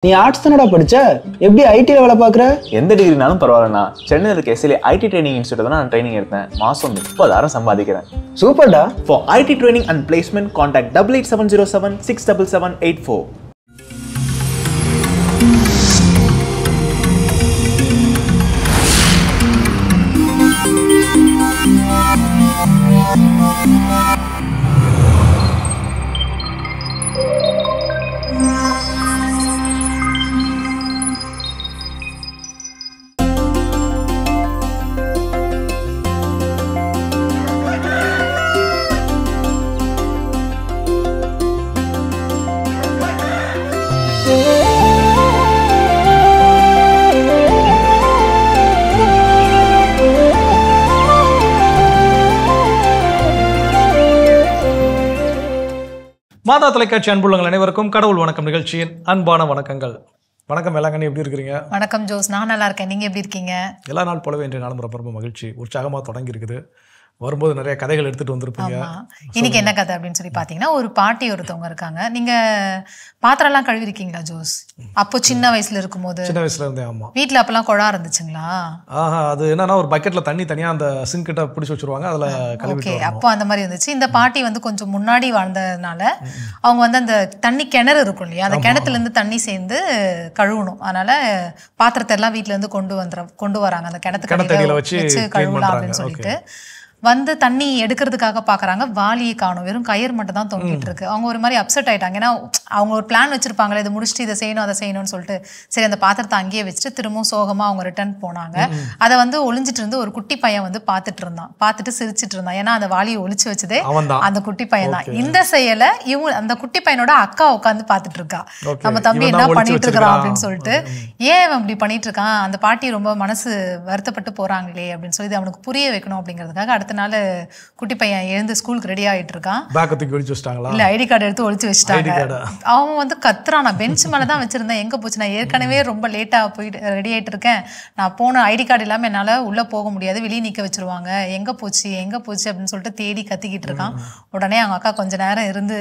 நீ ஆர்ட்ஸ் தானடா படிச்ச, எப்படி ஐடில வேலை பார்க்குற? எந்த டிகிரினாலும் பரவாயில்லண்ணா. சென்னையில் இருக்க எஸ்எல்ஏ ஐடி ட்ரைனிங் இன்ஸ்டியூட் தான் நான் ட்ரைனிங் எடுத்தேன். மாதம் 30,000 சம்பாதிக்கிறேன். சூப்பர்டா. For IT training and placement contact 8870767784. Matha தொலைக்காட்சி அன்புள்ளங்கள் அனைவருக்கும் கடவுள் வணக்கம் நிகழ்ச்சியின் அன்பான வணக்கங்கள். வணக்கம் வேளாங்கண்ணி, எப்படி இருக்கிறீங்க? வணக்கம் ஜோஸ், நான் நல்லா இருக்கேன். நீங்க எப்படி இருக்கீங்க? எல்லா நாள் போலவே இன்றைய நாளும் ரொம்ப மகிழ்ச்சி, உற்சாகமாக தொடங்கி இருக்குது. வரும்போது நிறைய கதைகள் எடுத்துட்டு வந்திருப்பீங்க. இன்னைக்கு என்ன கதை அப்படின்னு சொல்லி பாத்தீங்கன்னா, ஒரு பாட்டி ஒருத்தவங்க இருக்காங்க. நீங்க பாத்திரம் எல்லாம் கழுவி இருக்கீங்களா ஜோஸ்? அப்போ சின்ன வயசுல இருக்கும்போது? சின்ன வயசுல இருந்தேன். ஆமா. வீட்டுல அப்பெல்லாம் குழா இருந்துச்சுங்களா? அது என்னன்னா, ஒரு பக்கெட்ல தண்ணி தனியா அந்த சிங்க் கிட்ட பிடிச்சி வச்சிருவாங்க, அதுல கழுவி. அப்போ அந்த மாதிரி இருந்துச்சு. இந்த பாட்டி வந்து கொஞ்சம் முன்னாடி வாழ்ந்ததுனால அவங்க வந்து அந்த தண்ணி கிணறு இருக்கும் இல்லையா, அந்த கிணத்துல இருந்து தண்ணி சேர்ந்து கழுவணும். அதனால பாத்திரத்தை எல்லாம் வீட்டுல இருந்து கொண்டு வராங்க, அந்த கிணத்துக்கு வச்சு கழுவலாம் அப்படின்னு சொல்லிட்டு வந்து தண்ணி எடுக்கிறதுக்காக பாக்குறாங்க. வாளியை காணும், வெறும் கயிறு மட்டும் தான் தொங்கிட்டு இருக்கு. அவங்க ஒரு மாதிரி அப்செட் ஆயிட்டாங்க. ஏன்னா அவங்க ஒரு பிளான் வச்சிருப்பாங்களே, இதை முடிச்சுட்டு இதை செய்யணும் அதை செய்யணும்னு சொல்லிட்டு. சரி, அந்த பாத்திரத்தை அங்கேயே வச்சுட்டு திரும்பவும் சோகமா அவங்க ரிட்டர்ன் போனாங்க. அதை வந்து ஒளிஞ்சிட்டு இருந்து ஒரு குட்டி பையன் வந்து பார்த்துட்டு சிரிச்சிட்டு இருந்தான். ஏன்னா அந்த வாளியை ஒளிச்சு வச்சதே அந்த குட்டி பையன் தான். இந்த செயலை இவங்க அந்த குட்டி பையனோட அக்கா உட்காந்து பார்த்துட்டு இருக்கா. நம்ம தம்பி என்ன பண்ணிட்டு இருக்கிறான் அப்படின்னு சொல்லிட்டு. ஏன் அவன் இப்படி பண்ணிட்டு இருக்கான், அந்த பாட்டி ரொம்ப மனசு வருத்தப்பட்டு போறாங்களே அப்படின்னு சொல்லி அவனுக்கு புரிய வைக்கணும் அப்படிங்கிறதுக்காக அடுத்த நாள் குட்டி பையன் எழுந்து ஸ்கூலுக்கு ரெடி ஆகிட்டு இருக்கான். இல்ல, ஐடி கார்டு எடுத்து ஒளிச்சு வச்சுட்டாங்க. அவன் வந்து கத்துறான், நான் பெஞ்ச் மேலதான் வச்சிருந்தேன், எங்க போச்சு, நான் ஏற்கனவே ரொம்ப லேட்டா போயிட்டு ரெடி ஆயிட்டு இருக்கேன், நான் போன ஐடி கார்டு இல்லாம என்னால உள்ள போக முடியாது, வெளியே நிக்க வச்சிருவாங்க, எங்க போச்சு அப்படின்னு சொல்லிட்டு தேடி கத்திக்கிட்டு இருக்கான். உடனே அவங்க அக்கா கொஞ்ச நேரம் இருந்து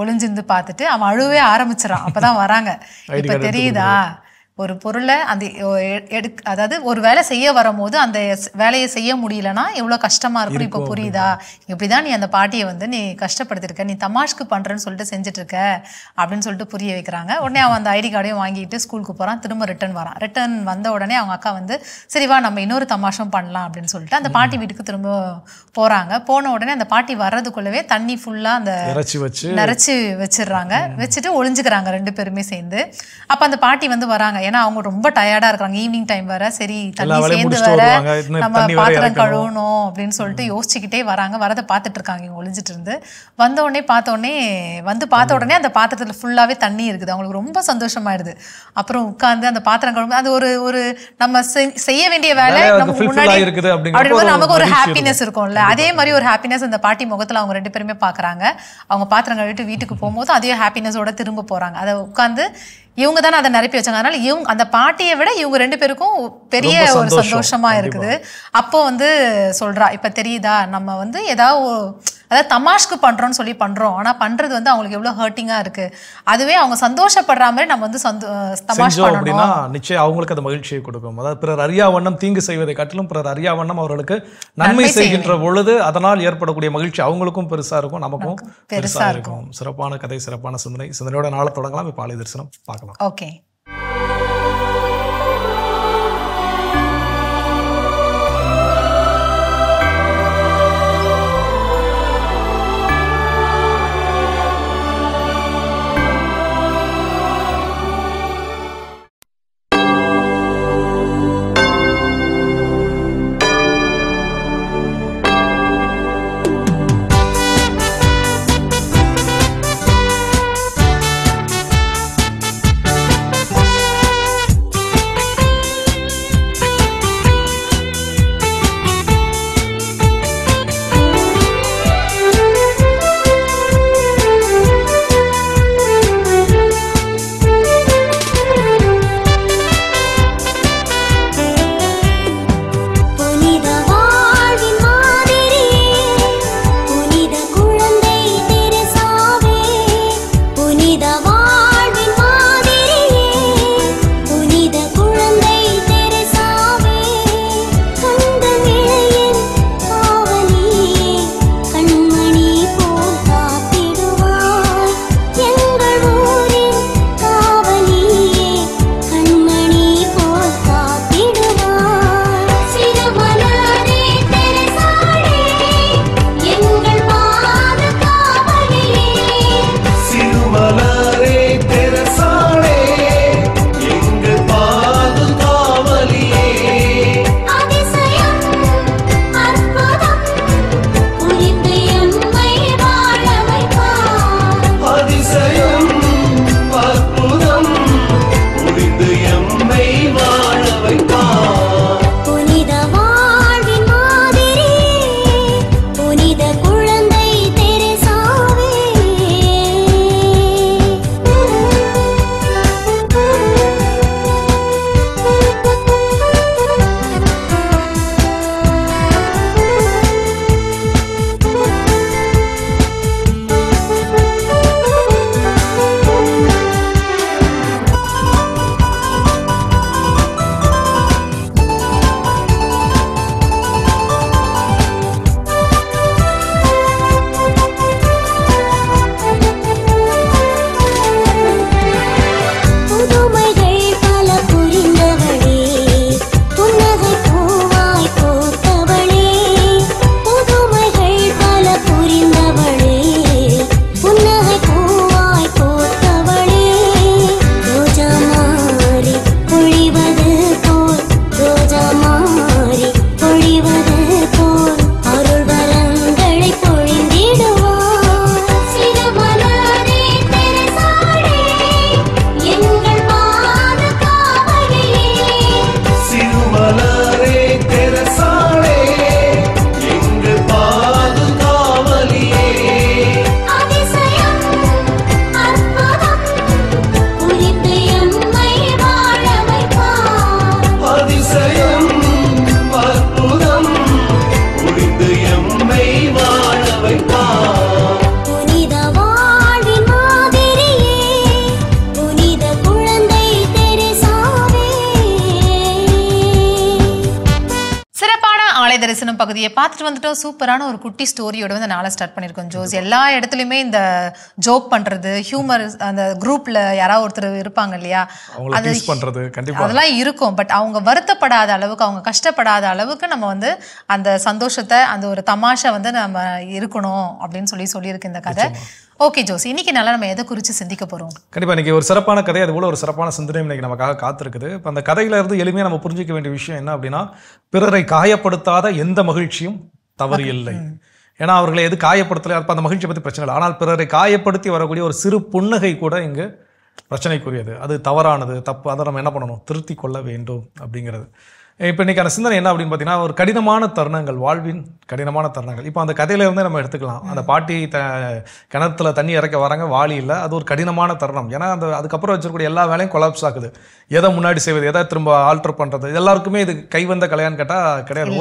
ஒளிஞ்சிருந்து பார்த்துட்டு அவன் அழுவே ஆரம்பிச்சிடான். அப்பதான் வராங்க. இப்ப தெரியுதா, ஒரு பொருளை அந்த அதாவது ஒரு வேலை செய்ய வரும்போது அந்த வேலையை செய்ய முடியலன்னா எவ்வளவு கஷ்டமா இருக்கும், இப்ப புரியுதா, இப்படிதான் நீ அந்த பாட்டியை வந்து நீ கஷ்டப்படுத்திருக்க, நீ தமாஷ்க்கு பண்றேன்னு சொல்லிட்டு செஞ்சுட்டு இருக்க அப்படின்னு சொல்லிட்டு புரிய வைக்கிறாங்க. உடனே அவன் அந்த ஐடி கார்டையும் வாங்கிட்டு ஸ்கூலுக்கு போறான். திரும்ப ரிட்டர்ன் வந்த உடனே அவங்க அக்கா வந்து சரி வா நம்ம இன்னொரு தமாஷம் பண்ணலாம் அப்படின்னு சொல்லிட்டு அந்த பாட்டி வீட்டுக்கு திரும்ப போறாங்க. போன உடனே அந்த பாட்டி வர்றதுக்குள்ளவே தண்ணி ஃபுல்லா அந்த நிறைச்சி வச்சிடுறாங்க. வச்சுட்டு ஒளிஞ்சுக்கிறாங்க ரெண்டு பேருமே சேர்ந்து. அப்ப அந்த பாட்டி வந்து வராங்க. ஏன்னா அவங்க ரொம்ப டயர்டா இருக்காங்க, ஈவினிங் டைம் வர, சரி தண்ணி சேர்ந்து வர நம்ம பாத்திரம் கழுவணும் அப்படின்னு சொல்லிட்டு யோசிச்சுக்கிட்டே வராங்க. வரதை பார்த்துட்டு இருக்காங்க இவங்க ஒளிஞ்சிட்டு இருந்து. பார்த்த உடனே அந்த பாத்திரத்துல ஃபுல்லாவே தண்ணி இருக்குது. அவங்களுக்கு ரொம்ப சந்தோஷமாயிடுது. அப்புறம் உட்கார்ந்து அந்த பாத்திரம் கழுவும், அது ஒரு நம்ம செய்ய வேண்டிய வேலை நமக்கு முன்னாடி அப்படின்னு நமக்கு ஒரு ஹாப்பினஸ் இருக்கும்ல, அதே மாதிரி ஒரு ஹாப்பினஸ் அந்த பாட்டி முகத்துல அவங்க ரெண்டு பேருமே பாக்குறாங்க. அவங்க பாத்திரம் கழுவிட்டு வீட்டுக்கு போகும்போது அதே ஹாப்பினஸோட திரும்ப போறாங்க. அதை உட்கார்ந்து இவங்க தானே அதை நிரப்பி வச்சாங்க. அதனால இவங்க அந்த பாட்டியை விட இவங்க ரெண்டு பேருக்கும் பெரிய ஒரு சந்தோஷமா இருக்குது. அப்போ வந்து சொல்றா, இப்ப தெரியுதா நம்ம வந்து அதாவது தமாஷ்க்கு பண்றோம்னு சொல்லி பண்றோம், ஆனா பண்றது வந்து அவங்களுக்கு எவ்வளவு ஹர்ட்டிங்கா இருக்கு. அதுவே அவங்க சந்தோஷப்படுற மாதிரி நம்ம வந்து தமாஷ் அப்படின்னா நிச்சயம் அவங்களுக்கு அது மகிழ்ச்சியை கொடுக்கும். அதாவது பிறர் அறியா வண்ணம் தீங்கு செய்வதை காட்டிலும் பிறர் அறியா வண்ணம் அவர்களுக்கு நன்மை செய்கின்ற பொழுது அதனால் ஏற்படக்கூடிய மகிழ்ச்சி அவங்களுக்கும் பெருசா இருக்கும், நமக்கும் பெருசா இருக்கும். சிறப்பான கதை, சிறப்பான சிந்தனையோட நாளை தொடங்கலாம். இப்ப ஆலய தரிசனம் பார்க்கலாம். ஓகே. தரிசனம் பகுதியை பார்த்துட்டு வந்துட்டோம். சூப்பரான ஒரு குட்டி ஸ்டோரியோட வந்து நாளை ஸ்டார்ட் பண்ணியிருக்கோம் ஜோஸ். எல்லா இடத்துலையுமே இந்த ஜோக் பண்றது, ஹியூமர், அந்த குரூப்ல யாராவது ஒருத்தர் இருப்பாங்க இல்லையா, அது அதெல்லாம் இருக்கும். பட் அவங்க வருத்தப்படாத அளவுக்கு, அவங்க கஷ்டப்படாத அளவுக்கு நம்ம வந்து அந்த சந்தோஷத்தை, அந்த ஒரு தமாஷை வந்து நம்ம இருக்கணும் அப்படின்னு சொல்லியிருக்கு இந்த கதை. ஓகே ஜோஸ், இன்னைக்கு நல்லா நம்ம எதை குறித்து சிந்திக்க போறோம்? கண்டிப்பா இன்னைக்கு ஒரு சிறப்பான கதை, அது போல ஒரு சிறப்பான சிந்தனை இன்னைக்கு நமக்காக காத்திருக்குது. இப்போ அந்த கதையில இருந்து எளிமையா நம்ம புரிஞ்சிக்க வேண்டிய விஷயம் என்ன அப்படின்னா, பிறரை காயப்படுத்தாத எந்த மகிழ்ச்சியும் தவறு இல்லை. ஏன்னா அவர்களை எது காயப்படுத்தலை, அப்போ அந்த மகிழ்ச்சியை பற்றி பிரச்சனை இல்லை. ஆனால் பிறரை காயப்படுத்தி வரக்கூடிய ஒரு சிறு புன்னகை கூட இங்கு பிரச்சனைக்குரியது, அது தவறானது, தப்பு. அதை நம்ம என்ன பண்ணணும், திருத்தி கொள்ள வேண்டும் அப்படிங்கிறது. இப்போ இன்றைக்கான சிந்தனை என்ன அப்படின்னு பார்த்தீங்கன்னா, ஒரு கடினமான தருணங்கள், வாழ்வின் கடினமான தருணங்கள். இப்போ அந்த கதையிலேருந்தே நம்ம எடுத்துக்கலாம். அந்த பாட்டி கிணத்துல தண்ணி இறக்க வராங்க, வாளி இல்லை, அது ஒரு கடினமான தருணம். ஏன்னா அதுக்கப்புறம் வச்சிருக்கூடிய எல்லா வேலையும் கொலாப்ஸ் ஆகுது. எதை முன்னாடி செய்வது, எதை திரும்ப ஆல்டர் பண்ணுறது, எல்லாருக்குமே இது கைவந்த கலையான்னு கேட்டால் கிடையாது.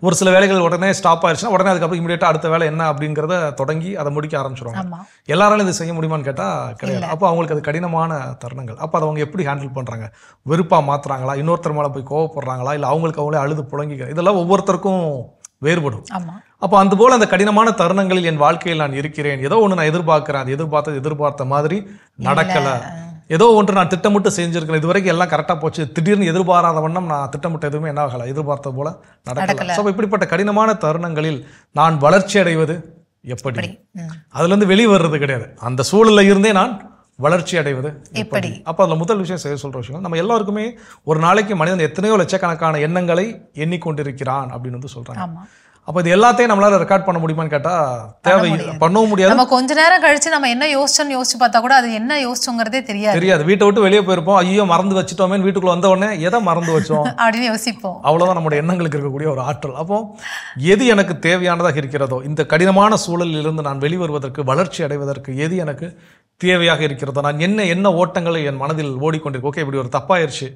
ஒரு சில வேலைகள் உடனே ஸ்டாப் ஆயிடுச்சுன்னா உடனே அதுக்கப்புறம் இமீடியட்டாக அடுத்த வேலை என்ன அப்படிங்கிறத தொடங்கி அதை முடிக்க ஆரம்பிச்சிடுவாங்க. எல்லாராலும் இது செய்ய முடியுமான்னு கேட்டால் கிடையாது. அப்போ அவங்களுக்கு அது கடினமான தருணங்கள். அப்போ அதை அவங்க எப்படி ஹேண்டில் பண்ணுறாங்க, வெறுப்பாக மாற்றுறாங்களா, இன்னொருத்தர் மேலே போய் கோவப்படுறாங்களா, இல்லை அவங்களுக்கு அவங்களே அழுது புழங்கிக்க, இதெல்லாம் ஒவ்வொருத்தருக்கும் வேறுபடும். அப்போ அந்த போல அந்த கடினமான தருணங்களில் என் வாழ்க்கையில் நான் இருக்கிறேன். ஏதோ ஒன்று நான் எதிர்பார்க்கிறேன், அது எதிர்பார்த்த மாதிரி நடக்கலை. ஏதோ ஒன்று நான் திட்டமிட்டு செஞ்சிருக்கிறேன், இது வரைக்கும் எல்லாம் கரெக்டாக போச்சு, திடீர்னு எதிர்பாராத வண்ணம் நான் திட்டமிட்ட எதுவுமே என்ன ஆகலை, எதிர்பார்த்த போல நடக்கலை. ஸோ இப்படிப்பட்ட கடினமான தருணங்களில் நான் வளர்ச்சி அடைவது எப்படி, அதுலேருந்து வெளியே வர்றது கிடையாது, அந்த சூழலில் இருந்தே நான் வளர்ச்சி அடைவது எப்படி. அப்போ அதில் முதல் விஷயம் சொல்கிற விஷயம், நம்ம எல்லாருக்குமே ஒரு நாளைக்கு மனிதன் எத்தனையோ லட்சக்கணக்கான எண்ணங்களை எண்ணிக்கொண்டிருக்கிறான் அப்படின்னு வந்து சொல்கிறாங்க. அப்போ இது எல்லாத்தையும் நம்மளால ரெக்கார்ட் பண்ண முடியுமான்னு கேட்டால் பண்ணவும் முடியாது. நம்ம கொஞ்ச நேரம் கழிச்சு நம்ம என்ன யோசிச்சு பார்த்தா கூட அது என்ன யோசிச்சோங்கிறதே தெரியாது. வீட்டை விட்டு வெளியே போயிருப்போம், ஐயோ மறந்து வச்சுட்டோமே, வீட்டுக்குள்ள வந்த உடனே எதை மறந்து வச்சோம் அப்படின்னு யோசிப்போம். அவ்வளோதான் நம்மளுடைய எண்ணங்களுக்கு இருக்கக்கூடிய ஒரு ஆற்றல். அப்போ எது எனக்கு தேவையானதாக இருக்கிறதோ, இந்த கடினமான சூழலில் இருந்து நான் வெளிவருவதற்கு, வளர்ச்சி அடைவதற்கு எது எனக்கு தேவையாக இருக்கிறதோ, நான் என்ன ஓட்டங்களை என் மனதில் ஓடிக்கொண்டிருக்கு. ஓகே, இப்படி ஒரு தப்பாயிருச்சு,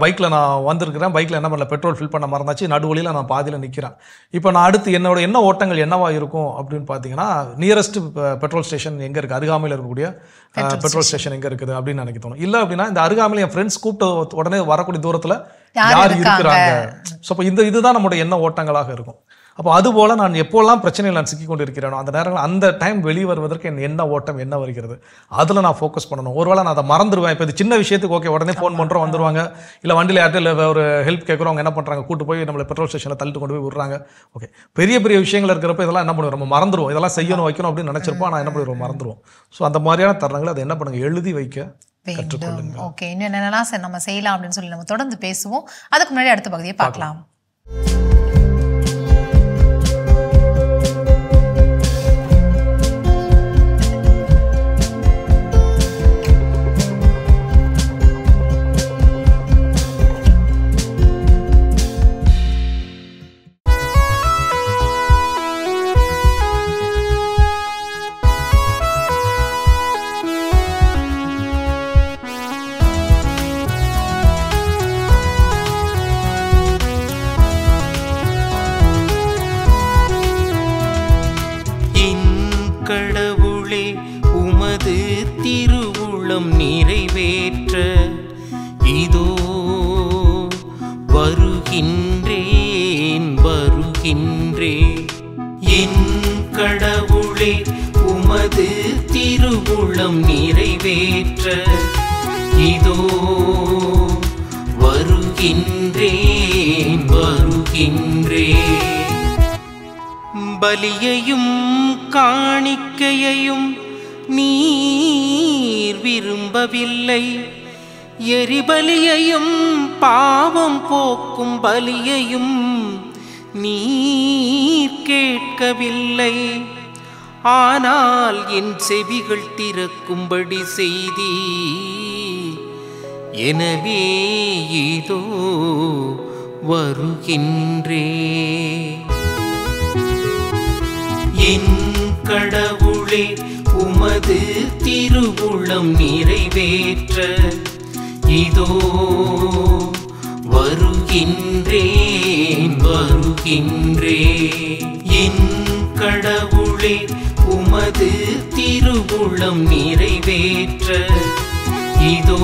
பைக்கில் நான் வந்திருக்கிறேன், பைக்கில் என்ன பண்ணல, பெட்ரோல் ஃபில் பண்ண மறந்தாச்சு, நடுவழியில் நான் பாதியில் நிற்கிறேன். இப்போ நான் அடுத்து என்ன ஓட்டங்கள் என்னவா இருக்கும் அப்படின்னு பார்த்தீங்கன்னா, நியரஸ்ட் பெட்ரோல் ஸ்டேஷன் எங்கே இருக்குது, அருகாமையில் இருக்கக்கூடிய பெட்ரோல் ஸ்டேஷன் எங்கே இருக்குது அப்படின்னு நினைக்க தோணும். இல்லை அப்படின்னா இந்த அருகாமையில் என் ஃப்ரெண்ட்ஸ் கூப்பிட்டு உடனே வரக்கூடிய தூரத்தில் யார் இருக்கிறாங்க. ஸோ அப்போ இதுதான் நம்முடைய என்ன ஓட்டங்களாக இருக்கும். அப்போ அதுபோல் நான் எப்போல்லாம் பிரச்சனையில் நான் சிக்கி கொண்டு இருக்கிறேனோ அந்த நேரங்கள், அந்த டைம் வெளியே வருவதற்கு என்ன ஓட்டம் என்ன வருகிறது, அதில் நான் ஃபோக்கஸ் பண்ணணும். ஒருவேளை நான் அதை மறந்துடுவேன். இப்போ இது சின்ன விஷயத்துக்கு ஓகே உடனே ஃபோன் பண்ணுறோம், வந்துருவாங்க. இல்லை வண்டியில் யார்கிட்ட ஒரு ஹெல்ப் கேட்குறோம், அவங்க என்ன பண்ணுறாங்க, கூட்டு போய் நம்மளை பெட்ரோல் ஸ்டேஷனில் தள்ளிட்டு கொண்டு போய் விடுறாங்க. ஓகே, பெரிய பெரிய விஷயங்கள் இருக்கிறப்ப இதெல்லாம் என்ன பண்ணுவோம், நம்ம மறந்துடுவோம். இதெல்லாம் செய்யணும் வைக்கணும் அப்படின்னு நினச்சிருப்போம், ஆனால் என்ன பண்ணுவோம், மறந்துடுவோம். ஸோ அந்த மாதிரியான தருணங்களை அதை என்ன பண்ணுங்க, எழுதி வைக்க கற்றுக்கொள்ளுங்க. ஓகே, இன்னும் என்னென்னலாம் சார் நம்ம செய்யலாம் அப்படின்னு சொல்லி நம்ம தொடர்ந்து பேசுவோம். அதுக்கு முன்னாடி அடுத்த பகுதியை பார்க்கலாம். நிறைவேற்ற இதோ வருகின்றேன் என் கடவுளே, உமது திருவுளம் நிறைவேற்ற இதோ வருகின்றேன். பலியையும் காணிக்கையையும் நீர் விரும்பவில்லை, எரிபலியையும் பாவம் போக்கும் பலியையும் நீர் கேட்கவில்லை. ஆனால் என் செவிகள் திறக்கும்படி செய்தி, எனவே இதோ வருகின்றே. என் கடவுளே, உமது திருவுளம் நிறைவேற்ற இதோ வருகின்றேன். என் கடவுளே, உமது திருவுளம் நிறைவேற்ற இதோ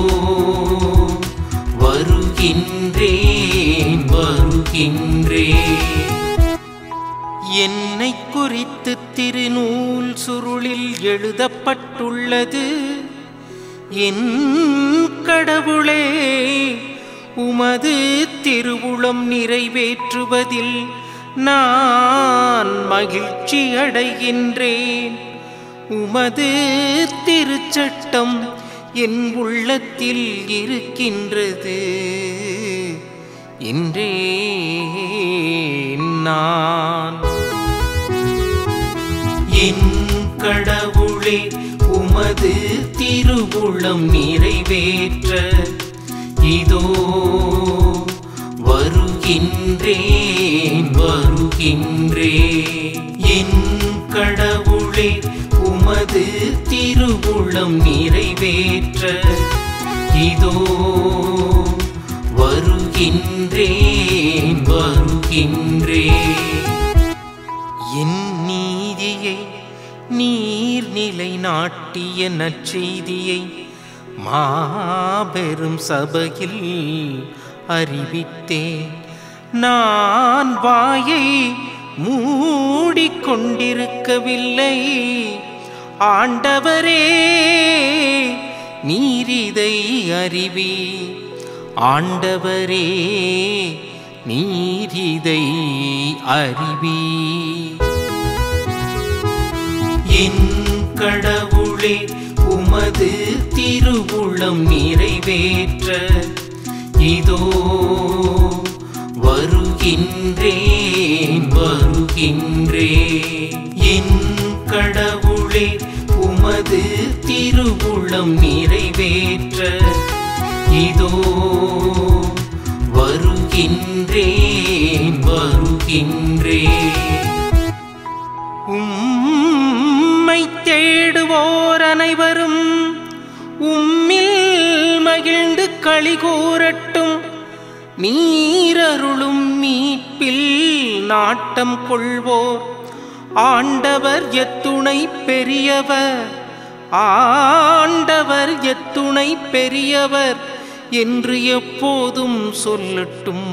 வருகின்றேன். என்னை குறித்து திருநூல் சுருளில் எழுதப்பட்டுள்ளது. என் கடவுளே, உமது திருவுளம் நிறைவேற்றுவதில் நான் மகிழ்ச்சி அடைகின்றேன். உமது திருச்சட்டம் என் உள்ளத்தில் இருக்கின்றது என்றே நான். என் கடவுளே, உமது திருவுளம் நிறைவேற்ற இதோ வருகின்றேன் வருகின்றேன். என் கடவுளே, உமது திருவுளம் நிறைவேற்ற இதோ வருகின்றேன் வருகின்றேன். என் நீதியை நீர் நிலைநாட்டிய நற்செய்தியை மாபெரும் சபையில் அறிவித்தேன். நான் வாயை மூடிக்கொண்டிருக்கவில்லை. ஆண்டவரே, நீர் இதை அறிவி. ஆண்டவரே, நீர் இதை அறிவி. என் கடவுளே, உமது திருவுளம் நிறைவேற்ற இதோ வருகின்றேன் வருகின்றேன். என் கடவுளே, உமது திருவுளம் நிறைவேற்ற இதோ வருகின்றேன் வருகின்றேன். உம்மை தேடுவோர் அனைவரும் உம்மில் மகிழ்ந்து களி கூறட்டும். நீரருளும் மீட்பில் நாட்டம் கொள்வோர் ஆண்டவர் எத்துணை பெரியவர், ஆண்டவர் எத்துணை பெரியவர் என்று எப்போதும் சொல்லட்டும்,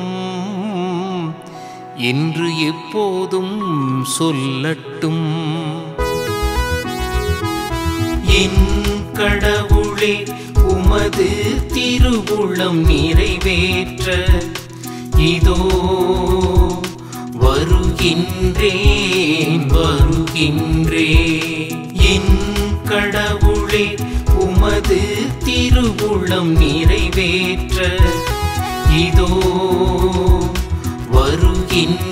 என்று எப்போதும் சொல்லட்டும். என் கடவுளே, உமது திருவுளம் நிறைவேற்ற இதோ வருகின்றேன் வருகின்றேன். என் கடவுளே, உமது திருவுளம் நிறைவேற்ற இதோ வருகின்றேன்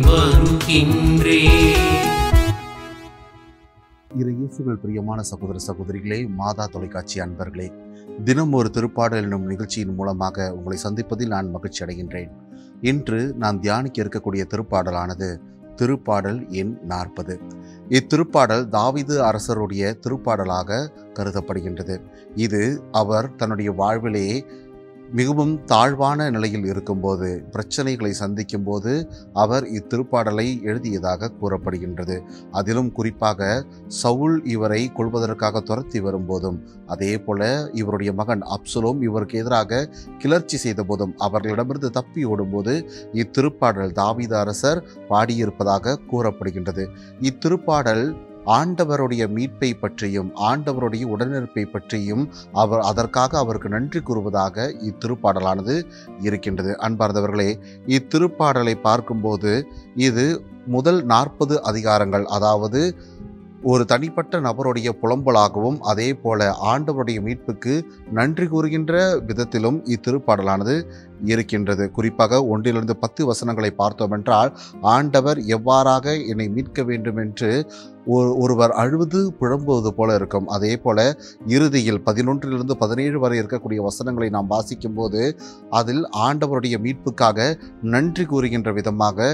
வருகின்றேன். இயேசுவில் பிரியமான சகோதர சகோதரிகளே, மாதா தொலைக்காட்சி அன்பர்களே, தினம் ஒரு திருப்பாடல் என்னும் நிகழ்ச்சியின் மூலமாக உங்களை சந்திப்பதில் நான் மகிழ்ச்சி அடைகின்றேன். இன்று நான் தியானிக்க இருக்கக்கூடிய திருப்பாடலானது திருப்பாடல் எண் 40. இத்திருப்பாடல் தாவீது அரசருடைய திருப்பாடலாக கருதப்படுகின்றது. இது அவர் தன்னுடைய வாழ்விலே மிகவும் தாழ்வான நிலையில் இருக்கும்போது, பிரச்சனைகளை சந்திக்கும் போது அவர் இத்திருப்பாடலை எழுதியதாக கூறப்படுகின்றது. அதிலும் குறிப்பாக சவுல் இவரை கொல்வதற்காக துரத்தி வரும்போதும், அதே போல இவருடைய மகன் அப்சலோம் இவருக்கு எதிராக கிளர்ச்சி செய்த போதும், அவர்களிடமிருந்து தப்பி ஓடும்போது இத்திருப்பாடல் தாவீது அரசர் பாடியிருப்பதாக கூறப்படுகின்றது. இத்திருப்பாடல் ஆண்டவருடைய மீட்பை பற்றியும் ஆண்டவருடைய உடனிருப்பை பற்றியும் அதற்காக அவருக்கு நன்றி கூறுவதாக இத்திருப்பாடலானது இருக்கின்றது. அன்பார்ந்தவர்களே, இத்திருப்பாடலை பார்க்கும்போது இது முதல் 40 அதிகாரங்கள், அதாவது ஒரு தனிப்பட்ட நபருடைய புலம்பலாகவும் அதே போல ஆண்டவருடைய மீட்புக்கு நன்றி கூறுகின்ற விதத்திலும் இத்திருப்பாடலானது இருக்கின்றது. குறிப்பாக 1 to 10 வசனங்களை பார்த்தோம் என்றால், ஆண்டவர் எவ்வாறாக என்னை மீட்க வேண்டும் என்று ஒருவர் அழுது புலம்புவது போல இருக்கும். அதே போல இறுதியில் 11 to 17 வரை இருக்கக்கூடிய வசனங்களை நாம் வாசிக்கும் போது அதில் ஆண்டவருடைய மீட்புக்காக நன்றி கூறுகின்ற விதமாக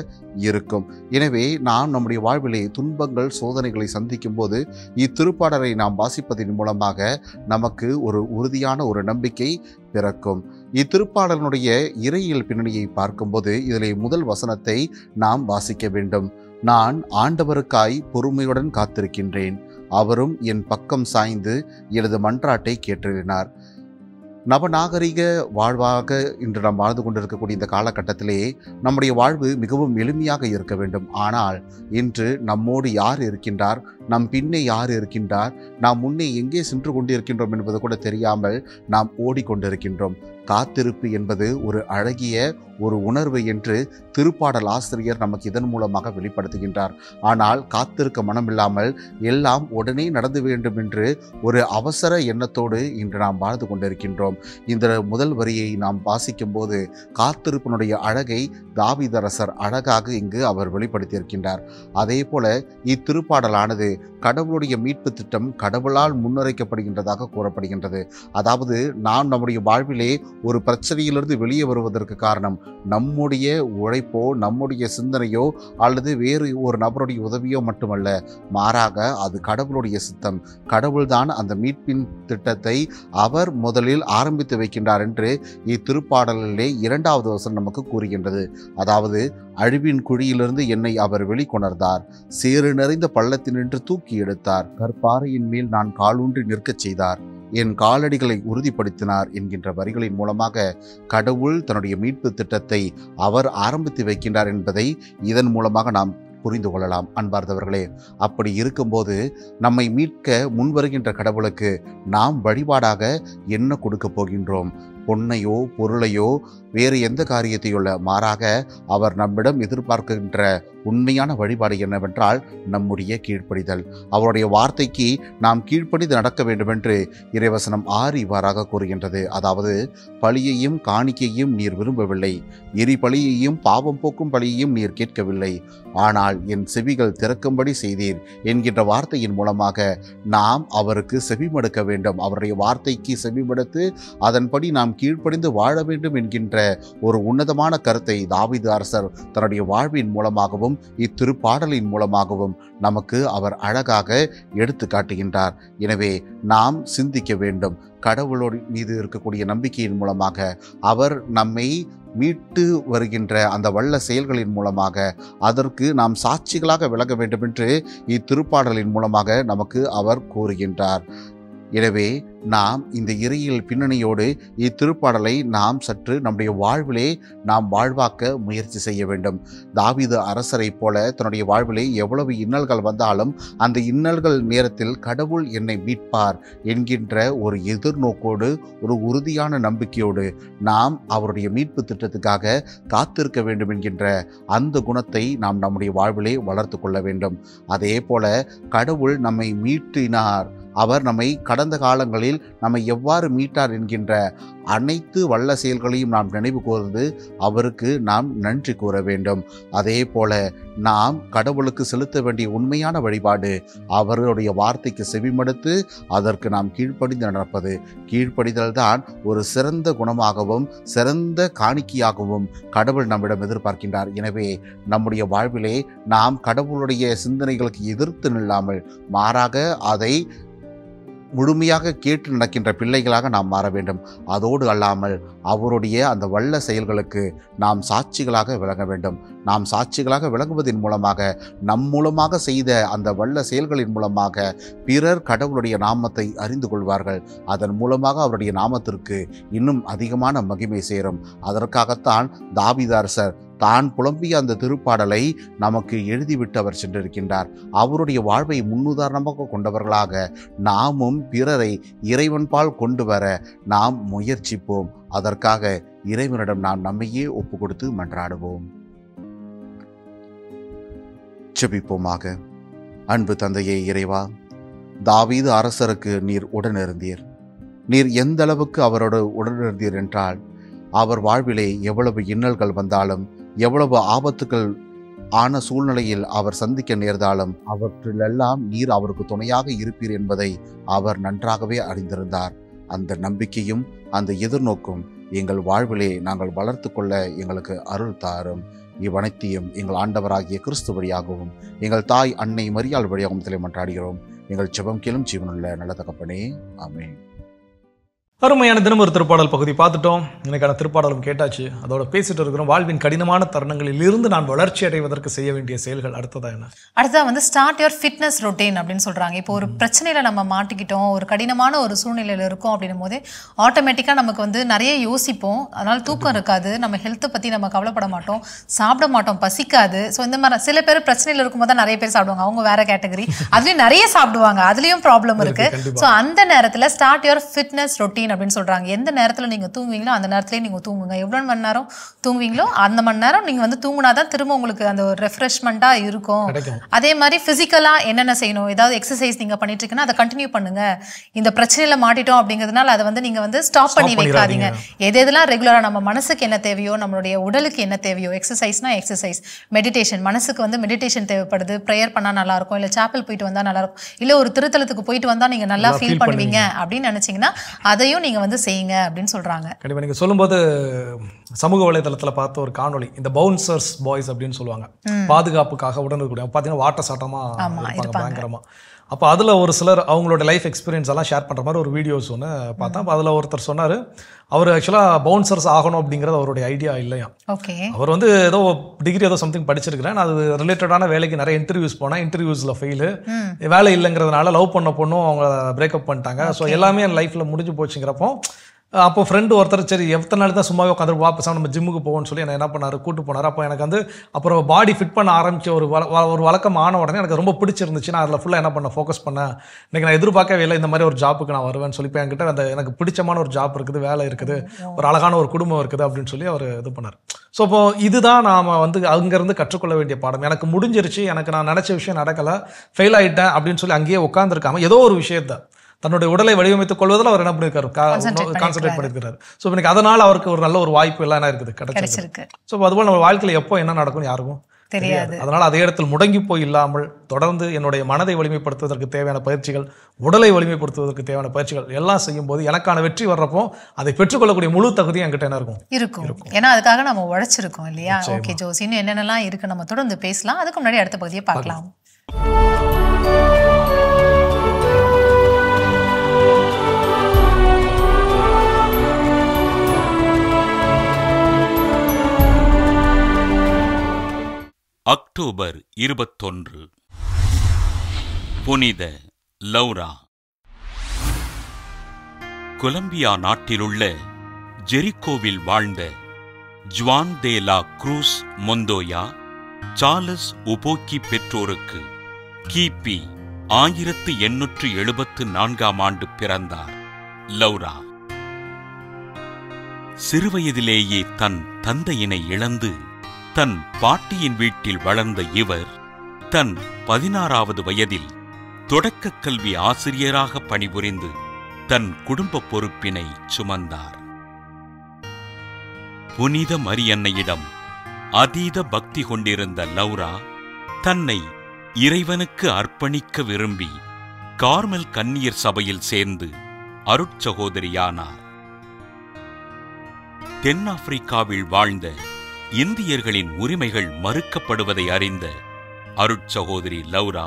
இருக்கும். எனவே நாம் நம்முடைய வாழ்விலே துன்பங்கள் சோதனைகளை சந்திக்கும் போது இத்திருப்பாடலை நாம் வாசிப்பதன் மூலமாக நமக்கு ஒரு உறுதியான ஒரு நம்பிக்கை பிறக்கும். இத்திருப்பாடலுடைய இறையியல் பின்னணியை பார்க்கும்போது இதிலே முதல் வசனத்தை நாம் வாசிக்க வேண்டும். நான் ஆண்டவருக்காய் பொறுமையுடன் காத்திருக்கின்றேன், அவரும் என் பக்கம் சாய்ந்து எனது மன்றாட்டை கேட்டறினார். நவநாகரிக வாழ்வாக இன்று நாம் வாழ்ந்து கொண்டிருக்கக்கூடிய இந்த காலகட்டத்திலே நம்முடைய வாழ்வு மிகவும் எளிமையாக இருக்க வேண்டும். ஆனால் இன்று நம்மோடு யார் இருக்கின்றார், நம் பின்னே யார் இருக்கின்றார், நாம் முன்னே எங்கே சென்று கொண்டிருக்கின்றோம் என்பது கூட தெரியாமல் நாம் ஓடிக்கொண்டிருக்கின்றோம். காத்திருப்பு என்பது ஒரு அழகிய ஒரு உணர்வு என்று திருப்பாடல் ஆசிரியர் நமக்கு இதன் மூலமாக வெளிப்படுத்துகின்றார். ஆனால் காத்திருக்க மனமில்லாமல் எல்லாம் உடனே நடந்து வேண்டும் என்று ஒரு அவசர எண்ணத்தோடு இன்று நாம் வாழ்ந்து கொண்டிருக்கின்றோம். இந்த முதல் வரியை நாம் வாசிக்கும் போது காத்திருப்பினுடைய அழகை தாவீதரசர் அழகாக இங்கு அவர் வெளிப்படுத்தியிருக்கின்றார். அதே போல இத்திருப்பாடலானது கடவுளுடைய மீட்பு திட்டம் கடவுளால் முன்னுரைக்கப்படுகின்றதாக கூறப்படுகின்றது. அதாவது நாம் நம்முடைய வாழ்விலே ஒரு பிரச்சனையிலிருந்து வெளியே வருவதற்கு காரணம் நம்முடைய உழைப்போ, நம்முடைய சிந்தனையோ அல்லது வேறு ஒரு நபருடைய உதவியோ மட்டுமல்ல, மாறாக அது கடவுளுடைய சித்தம். கடவுள்தான் அந்த மீட்பின் திட்டத்தை அவர் முதலில் ஆரம்பித்து வைக்கின்றார் என்று இத்திருப்பாடலிலே 2வது வசனம் நமக்கு கூறுகின்றது. அதாவது அழிவின் குழியிலிருந்து என்னை அவர் வெளிக்கொணர்ந்தார், சேறு நிறைந்த பள்ளத்தினின்று தூக்கி எடுத்தார், கற்பாறையின் மேல் நான் காலூன்றி நிற்கச் செய்தார், என் காலடிகளை உறுதிப்படுத்தினார் என்கின்ற வரிகளின் மூலமாக கடவுள் தன்னுடைய மீட்பு திட்டத்தை அவர் ஆரம்பித்து வைக்கின்றார் என்பதை இதன் மூலமாக நாம் புரிந்து கொள்ளலாம். அன்பார்ந்தவர்களே, அப்படி இருக்கும்போது நம்மை மீட்க முன்வருகின்ற கடவுளுக்கு நாம் வழிபாடாக என்ன கொடுக்க போகின்றோம்? பொன்னையோ பொருளையோ வேறு எந்த காரியத்தையோ அல்ல, மாறாக அவர் நம்மிடம் எதிர்பார்க்கின்ற உண்மையான வழிபாடு என்னவென்றால் நம்முடைய கீழ்ப்படிதல். அவருடைய வார்த்தைக்கு நாம் கீழ்ப்படிந்து நடக்க வேண்டும் என்று இறைவசனம் 6 இவ்வாறாக கூறுகின்றது. அதாவது பலியையும் காணிக்கையும் நீர் விரும்பவில்லை, எரி பலியையும் பாவம் போக்கும் பலியையும் நீர் கேட்கவில்லை, ஆனால் என் செவிகள் திறக்கும்படி செய்தீர் என்கின்ற வார்த்தையின் மூலமாக நாம் அவருக்கு செவிமடுக்க வேண்டும். அவருடைய வார்த்தைக்கு செவிமடுத்து அதன்படி நாம் கீழ்ப்படிந்து வாழ வேண்டும் என்கின்ற ஒரு உன்னதமான கருத்தை தாவீது அரசர் தன்னுடைய வாழ்வின் மூலமாகவும் இத்திருப்பாடலின் மூலமாகவும் நமக்கு அவர் அழகாக எடுத்து காட்டுகின்றார். எனவே நாம் சிந்திக்க வேண்டும். கடவுளோடு மீது இருக்கக்கூடிய நம்பிக்கையின் மூலமாக அவர் நம்மை மீட்டு வருகின்ற அந்த வல்ல செயல்களின் மூலமாக அதற்கு நாம் சாட்சிகளாக விளங்க வேண்டும் என்று இத்திருப்பாடலின் மூலமாக நமக்கு அவர் கூறுகின்றார். எனவே நாம் இந்த இறையியல் பின்னணியோடு இத்திருப்பாடலை நாம் சற்று நம்முடைய வாழ்விலே நாம் வாழ்வாக்க முயற்சி செய்ய வேண்டும். தாவீது அரசரை போல தன்னுடைய வாழ்விலே எவ்வளவு இன்னல்கள் வந்தாலும் அந்த இன்னல்கள் நேரத்தில் கடவுள் என்னை மீட்பார் என்கின்ற ஒரு எதிர்நோக்கோடு, ஒரு உறுதியான நம்பிக்கையோடு நாம் அவருடைய மீட்பு திட்டத்துக்காக காத்திருக்க வேண்டும் என்கின்ற அந்த குணத்தை நாம் நம்முடைய வாழ்விலே வளர்த்து கொள்ள வேண்டும். அதே போல கடவுள் நம்மை மீட்டினார், அவர் நம்மை கடந்த காலங்களில் நம்மை எவ்வாறு மீட்டார் என்கின்ற அனைத்து வல்ல செயல்களையும் நாம் நினைவு கூர்ந்து அவருக்கு நாம் நன்றி கூற வேண்டும். அதே போல நாம் கடவுளுக்கு செலுத்த வேண்டிய உண்மையான வழிபாடு அவருடைய வார்த்தைக்கு செவிமடுத்து அதற்கு நாம் கீழ்ப்படிந்து நடப்பது. கீழ்ப்படிதல் தான் ஒரு சிறந்த குணமாகவும் சிறந்த காணிக்கையாகவும் கடவுள் நம்மிடம் எதிர்பார்க்கின்றார். எனவே நம்முடைய வாழ்விலே நாம் கடவுளுடைய சிந்தனைகளுக்கு எதிர்த்து நில்லாமல் மாறாக அதை முழுமையாக கேட்டு நடக்கின்ற பிள்ளைகளாக நாம் மாற வேண்டும். அதோடு அல்லாமல் அவருடைய அந்த வல்ல செயல்களுக்கு நாம் சாட்சிகளாக விளங்க வேண்டும். நாம் சாட்சிகளாக விளங்குவதன் மூலமாக நம் மூலமாக செய்த அந்த வல்ல செயல்களின் மூலமாக பிறர் கடவுளுடைய நாமத்தை அறிந்து கொள்வார்கள். அதன் மூலமாக அவருடைய நாமத்திற்கு இன்னும் அதிகமான மகிமை சேரும். அதற்காகத்தான் தாவீது அரசர் தான் புலம்பிய அந்த திருப்பாடலை நமக்கு எழுதிவிட்டு அவர் சென்றிருக்கின்றார். அவருடைய வாழ்வை முன்னுதாரணமாக கொண்டவர்களாக நாமும் பிறரை இறைவன்பால் கொண்டு வர நாம் முயற்சிப்போம். அதற்காக இறைவனிடம் நாம் நம்மையே ஒப்பு கொடுத்து மன்றாடுவோம். ஜெபிப்போமாக. அன்பு தந்தையே இறைவா, தாவீது அரசருக்கு நீர் உடனிருந்தீர். நீர் எந்த அளவுக்கு அவரோடு உடனிருந்தீர் என்றால் அவர் வாழ்விலே எவ்வளவு இன்னல்கள் வந்தாலும் எவ்வளவு ஆபத்துக்கள் ஆன சூழ்நிலையில் அவர் சந்திக்க நேர்ந்தாலும் அவற்றிலெல்லாம் நீர் அவருக்கு துணையாக இருப்பீர் என்பதை அவர் நன்றாகவே அறிந்திருந்தார். அந்த நம்பிக்கையும் அந்த எதிர்நோக்கும் எங்கள் வாழ்விலே நாங்கள் வளர்த்து கொள்ள எங்களுக்கு அருள் தாரும். இவ்வனைத்தையும் எங்கள் ஆண்டவராகிய கிறிஸ்து வழியாகவும் எங்கள் தாய் அன்னை மரியாள் வழியாகவும் மன்றாடுகிறோம். எங்கள் ஜெபம் கேளும் ஜீவனுள்ள நல்ல தகப்பனே, ஆமென். அருமையான தினம் ஒரு திருப்பாடல் பகுதி பார்த்துட்டோம். எனக்கான திருப்பாடலும் கேட்டாச்சு. அதோட பேசிட்டு இருக்கிறோம். வாழ்வின் கடினமான தருணங்களில் இருந்து நான் வளர்ச்சி அடைவதற்கு செய்ய வேண்டிய செயல்கள் அடுத்ததா என்ன? அடுத்ததா வந்து ஸ்டார்ட் யுவர் ஃபிட்னஸ் ரொட்டீன் அப்படின்னு சொல்றாங்க. இப்போ ஒரு பிரச்சனையில நம்ம மாட்டிக்கிட்டோம், ஒரு கடினமான ஒரு சூழ்நிலையில இருக்கோம் அப்படின்னும் போதே ஆட்டோமேட்டிக்கா நமக்கு வந்து நிறைய யோசிப்போம். அதனால தூக்கம் இருக்காது, நம்ம ஹெல்த்தை பத்தி நம்ம கவலைப்பட மாட்டோம், சாப்பிட மாட்டோம், பசிக்காது. ஸோ இந்த மாதிரி சில பேர் பிரச்சனையில இருக்கும்போது தான் நிறைய பேர் சாப்பிடுவாங்க, அவங்க வேற கேட்டகரி. அதுலயும் நிறைய சாப்பிடுவாங்க, அதுலயும் ப்ராப்ளம் இருக்கு. ஸோ அந்த நேரத்துல ஸ்டார்ட் யுவர் ஃபிட்னஸ் ரொட்டீன் அப்படின்னு சொல்றாங்க. எந்த நேரத்துல நீங்க தூங்குவீங்களோ அந்த நேரத்திலே நீங்க தூங்குங்க. எவ்வளவு மணி நேரம் தூங்குவீங்களோ அந்த மணி நேரம் நீங்க வந்து தூங்குனாதான் திரும்ப உங்களுக்கு அந்த ஒரு ரெஃப்ரெஷ்மெண்டா இருக்கும். அதே மாதிரி பிசிக்கலா என்னென்ன செய்யணும், ஏதாவது எக்ஸசைஸ் நீங்க பண்ணிட்டு இருக்கீங்கன்னா அதை கண்டினியூ பண்ணுங்க. இந்த பிரச்சனையில மாட்டிட்டோம் அப்படிங்கிறதுனால அதை வந்து நீங்க வந்து ஸ்டாப் பண்ணி வைக்காதீங்க. எதெல்லாம் ரெகுலரா நம்ம மனசுக்கு என்ன தேவையோ, நம்மளுடைய உடலுக்கு என்ன தேவையோ, எக்ஸசைஸ்னா எக்ஸசைஸ், மெடிடேஷன், மனசுக்கு வந்து மெடிடேஷன் தேவைப்படுது, ப்ரேயர் பண்ணா நல்லா இருக்கும், இல்ல சாப்பல் போயிட்டு வந்தா நல்லா இருக்கும், இல்ல ஒரு திருத்தலத்துக்கு போயிட்டு வந்தா நீங்க நல்லா ஃபீல் பண்ணுவீங்க அப்படின்னு நினைச்சீங்கன்னா அதையும் நீங்க வந்து செய்யுங்க அப்படின்னு சொல்றாங்க. கண்டிப்பா நீங்க சொல்லும்போது சமூக வலைதளத்துல பார்த்த ஒரு காணொளி, இந்த பவுன்சர்ஸ் பாய்ஸ் அப்படின்னு சொல்லுவாங்க, பாதுகாப்புக்காக உடனே பாத்தீங்கன்னா வாட்ட சாட்டமா இருப்பாங்க பயங்கரமா. அப்போ அதில் ஒரு சிலர் அவங்களோட லைஃப் எக்ஸ்பீரியன்ஸ் எல்லாம் ஷேர் பண்ணுற மாதிரி ஒரு வீடியோஸ் ஒன்று பார்த்தா, அப்போ அதில் ஒருத்தர் சொன்னார், அவர் ஆக்சுவலாக பவுன்சர்ஸ் ஆகணும் அப்படிங்கிறது அவருடைய ஐடியா இல்லையா. அவர் வந்து ஏதோ டிகிரி ஏதோ சம்திங் படிச்சிருக்கிறேன், அது ரிலேட்டடான வேலைக்கு நிறைய இன்டர்வியூஸ் போனேன், இன்டர்வியூஸில் ஃபெயிலு, வேலை இல்லைங்கிறதுனால லவ் பண்ண பொண்ணும் அவங்க பிரேக்கப் பண்ணிட்டாங்க. ஸோ எல்லாமே என் லைஃப்பில் முடிஞ்சு போச்சுங்கிறப்போ அப்போ ஃப்ரெண்டு ஒருத்தர் சரி எத்தனை நாள் தான் சும்மாவே உட்காந்து வாப்பஸாக நம்ம ஜிம்முக்கு போவோம்னு சொல்லி என்ன பண்ணார், கூட்டு போனார். அப்போ எனக்கு வந்து அப்புறம் பாடி ஃபிட் பண்ண ஆரம்பிச்ச ஒரு வழக்கம் ஆன உடனே எனக்கு ரொம்ப பிடிச்சிருந்துச்சு. நான் அதில் ஃபுல்லாக என்ன பண்ண ஃபோக்கஸ் பண்ணேன். இன்றைக்கி நான் எதிர்பார்க்கவே இல்லை இந்த மாதிரி ஒரு ஜாப்புக்கு நான் வருவேன்னு சொல்லி. இப்போ என்கிட்ட அந்த எனக்கு பிடிச்சமான ஒரு ஜாப் இருக்குது, வேலை இருக்குது, ஒரு அழகான ஒரு குடும்பம் இருக்குது அப்படின்னு சொல்லி அவர் இது பண்ணார். ஸோ இப்போ இதுதான் நாம் வந்து அங்கேருந்து கற்றுக்கொள்ள வேண்டிய பாடம். எனக்கு முடிஞ்சிருச்சு, எனக்கு நான் நினச்ச விஷயம் நடக்கலை, ஃபெயில் ஆகிட்டேன் அப்படின்னு சொல்லி அங்கேயே உட்காந்துருக்காம ஏதோ ஒரு விஷயத்தை தன்னுடைய உடலை வடிவமைத்துக் கொள்வதில் அவர் என்ன பண்ணியிருக்காரு, கான்சென்ட்ரேட் பண்ணியிருக்காரு. ஸோ இன்னைக்கு அதனால் அவருக்கு ஒரு நல்ல ஒரு வாய்ப்பு எல்லாம் என்ன இருக்குது, கிடைச்சிருக்கு. ஸோ அதுபோல் நம்ம வாழ்க்கையில் எப்போ என்ன நடக்கும் யாருக்கும் தெரியாது. அதனால் அதே இடத்தில் முடங்கி போய் இல்லாமல் தொடர்ந்து என்னுடைய மனதை வலிமைப்படுத்துவதற்கு தேவையான பயிற்சிகள், உடலை வலிமைப்படுத்துவதற்கு தேவையான பயிற்சிகள் எல்லாம் செய்யும் போது எனக்கான வெற்றி வர்றப்போ அதை பெற்றுக்கொள்ளக்கூடிய முழு தகுதி என்கிட்ட என்ன இருக்கும். ஏன்னா அதுக்காக நம்ம உழைச்சிருக்கோம் இல்லையா. ஓகே ஜோசி, இன்னும் என்னென்னலாம் இருக்கு நம்ம தொடர்ந்து பேசலாம். அதுக்கு முன்னாடி அடுத்த பகுதியை பார்க்கலாம். அக்டோபர் 21. புனித லௌரா. கொலம்பியா நாட்டிலுள்ள ஜெரிகோவில் வாழ்ந்த ஜுவான் தே லா குரூஸ் மொந்தோயா சார்லஸ் உபோக்கி பெற்றோருக்கு கிபி 1874 பிறந்தார். லௌரா சிறுவயதிலேயே தன் தந்தையினை இழந்து தன் பாட்டியின் வீட்டில் வளர்ந்த இவர் தன் 16வது வயதில் தொடக்க கல்வி ஆசிரியராக பணிபுரிந்து தன் குடும்ப பொறுப்பினை சுமந்தார். புனித மரியன்னையிடம் அதீத பக்தி கொண்டிருந்த லௌரா தன்னை இறைவனுக்கு அர்ப்பணிக்க விரும்பி கார்மல் கன்னியர் சபையில் சேர்ந்து அருட்சகோதரியானார். தென்னாப்பிரிக்காவில் வாழ்ந்த இந்தியர்களின் உரிமைகள் மறுக்கப்படுவதை அறிந்த அருட்சகோதரி லௌரா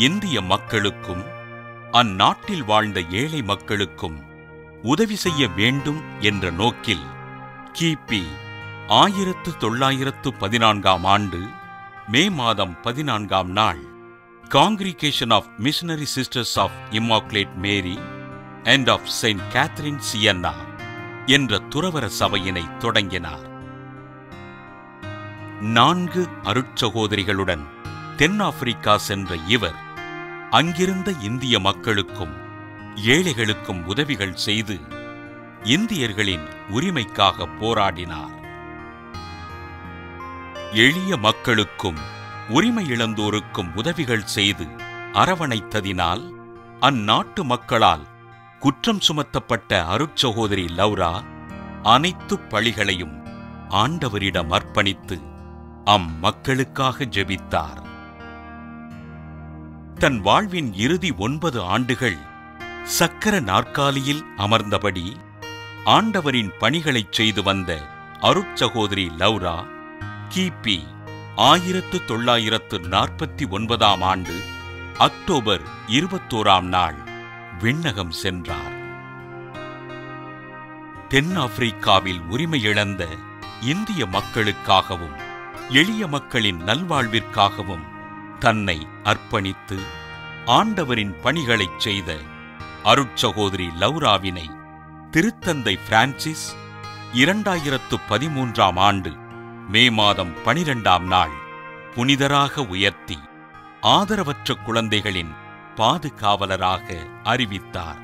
இந்திய மக்களுக்கும் அந்நாட்டில் வாழ்ந்த ஏழை மக்களுக்கும் உதவி செய்ய வேண்டும் என்ற நோக்கில் கிபி 1914 மே மாதம் 14 Congregation of Missionary Sisters of Immaculate Mary and of Saint Catherine Siena என்ற துறவற சபையினை தொடங்கினார். 4 அருட்சகோதரிகளுடன் தென்னாப்பிரிக்கா சென்ற இவர் அங்கிருந்த இந்திய மக்களுக்கும் ஏழைகளுக்கும் உதவிகள் செய்து இந்தியர்களின் உரிமைக்காக போராடினார். எளிய மக்களுக்கும் உரிமை இழந்தோருக்கும் உதவிகள் செய்து அரவணைத்ததினால் அந்நாட்டு மக்களால் குற்றம் சுமத்தப்பட்ட அருட்சகோதரி லௌரா அனைத்து பழிகளையும் ஆண்டவரிடம் அர்ப்பணித்து அம்மக்களுக்காக ஜெபித்தார். தன் வாழ்வின் இறுதி 9 ஆண்டுகள் சக்கர நாற்காலியில் அமர்ந்தபடி ஆண்டவரின் பணிகளைச் செய்து வந்த அருட்சகோதரி லௌரா கிபி 1949 அக்டோபர் 21 விண்ணகம் சென்றார். தென்னாப்பிரிக்காவில் உரிமை இழந்த இந்திய மக்களுக்காகவும் எளிய மக்களின் நல்வாழ்விற்காகவும் தன்னை அர்ப்பணித்து ஆண்டவரின் பணிகளைச் செய்த அருட்சகோதரி லௌராவினை திருத்தந்தை பிரான்சிஸ் 2013ஆம் ஆண்டு மே மாதம் 12ஆம் நாள் புனிதராக உயர்த்தி ஆதரவற்ற குழந்தைகளின் பாதுகாவலராக அறிவித்தார்.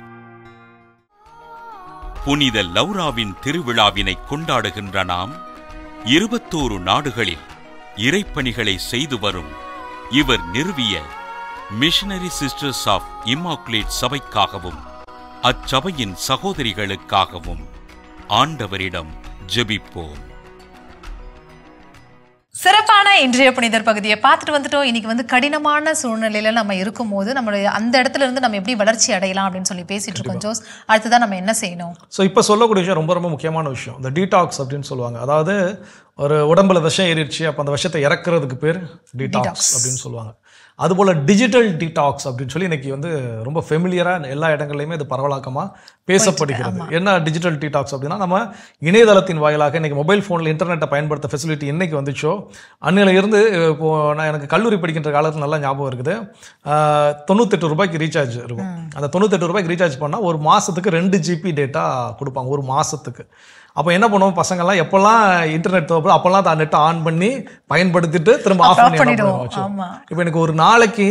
புனித லௌராவின் திருவிழாவினை கொண்டாடுகின்ற நாம் 21 நாடுகளில் இறைப்பணிகளை செய்து வரும் இவர் நிறுவிய மிஷனரி சிஸ்டர்ஸ் ஆஃப் இம்மாக்குலேட் சபைக்காகவும் அச்சபையின் சகோதரிகளுக்காகவும் ஆண்டவரிடம் ஜெபிப்போம். சிறப்பான இன்றைய புனிதர் பகுதியை பார்த்துட்டு வந்துட்டோம். இன்னைக்கு வந்து கடினமான சூழ்நிலையில நம்ம இருக்கும் போது நம்மளுடைய அந்த இடத்துல இருந்து நம்ம எப்படி வளர்ச்சி அடையலாம் அப்படின்னு சொல்லி பேசிட்டு இருக்கோம் ஜோஸ். அடுத்ததான் நம்ம என்ன செய்யணும்? ஸோ இப்போ சொல்லக்கூடிய விஷயம் ரொம்ப ரொம்ப முக்கியமான விஷயம், இந்த டீடாக்ஸ் அப்படின்னு சொல்லுவாங்க. அதாவது ஒரு உடம்புல விஷம் ஏறிடுச்சு, அப்போ அந்த விஷத்தை இறக்குறதுக்கு பேர் டீடாக்ஸ் அப்படின்னு சொல்லுவாங்க. அதுபோல் டிஜிட்டல் டீடாக்ஸ் அப்படின்னு சொல்லி இன்னைக்கு வந்து ரொம்ப ஃபெமிலியராக எல்லா இடங்கள்லையுமே இது பரவலாக்கமாக பேசப்படுகிறது. என்ன டிஜிட்டல் டீடாக்ஸ் அப்படின்னா, நம்ம இணையதளத்தின் வாயிலாக இன்னைக்கு மொபைல் ஃபோனில் இன்டர்நெட்டை பயன்படுத்த ஃபெசிலிட்டி என்னைக்கு வந்துச்சோ அன்னையில இருந்து இப்போது நான் எனக்கு கல்லூரி படிக்கின்ற காலத்தில் நல்லா ஞாபகம் இருக்குது, 98 ரூபாய்க்கு ரீசார்ஜ் இருக்கும். அந்த 98 ரூபாய்க்கு ரீசார்ஜ் பண்ணால் ஒரு மாதத்துக்கு 2 GB டேட்டா கொடுப்பாங்க ஒரு மாதத்துக்கு. அப்போ என்ன பண்ணுவோம், பசங்கள்லாம் எப்போல்லாம் இன்டர்நெட் தேவைப்படும் அப்போல்லாம் தான் நெட்டை ஆன் பண்ணி பயன்படுத்திட்டு திரும்ப ஆஃப் பண்ணிடுவோம். இப்போ எனக்கு ஒரு நாளைக்கு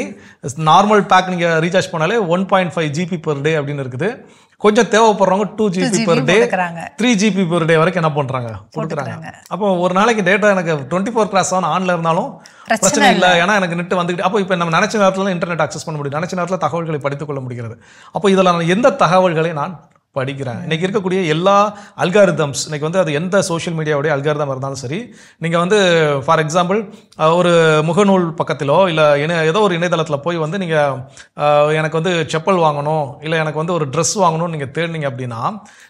நார்மல் பேக் நீங்கள் ரீசார்ஜ் பண்ணாலே 1.5 GB பெர் டே அப்படின்னு இருக்குது. கொஞ்சம் தேவைப்படுறவங்க 2 GB per day, 3 GB per day வரைக்கும் என்ன பண்ணுறாங்க கொடுக்குறாங்க. அப்போ ஒரு நாளைக்கு டேட்டா எனக்கு 24/7 ஆன்ல இருந்தாலும் பிரச்சனை இல்லை, ஏன்னா எனக்கு நெட் வந்துக்கிட்டு. அப்போ இப்போ நம்ம நினைச்ச நேரத்தில் இன்டர்நெட் அக்சஸ் பண்ண முடியும், நினைச்ச நேரத்தில் தகவல்களை படித்துக்கொள்ள முடிகிறது. அப்போ இதில் நான் எந்த தகவல்களை நான் படிக்கிறேன். இன்னைக்கு இருக்கக்கூடிய எல்லா அல்காரிதம்ஸ், இன்னைக்கு வந்து அது எந்த சோஷியல் மீடியாவுடைய அல்காரிதம் இருந்தாலும் சரி, நீங்கள் வந்து ஃபார் எக்ஸாம்பிள் ஒரு முகநூல் பக்கத்திலோ இல்லை ஏதோ ஒரு இணையதளத்தில் போய் வந்து நீங்கள் எனக்கு வந்து செப்பல் வாங்கணும் இல்லை எனக்கு வந்து ஒரு ட்ரெஸ் வாங்கணும்னு நீங்கள் தேடினீங்க அப்படின்னா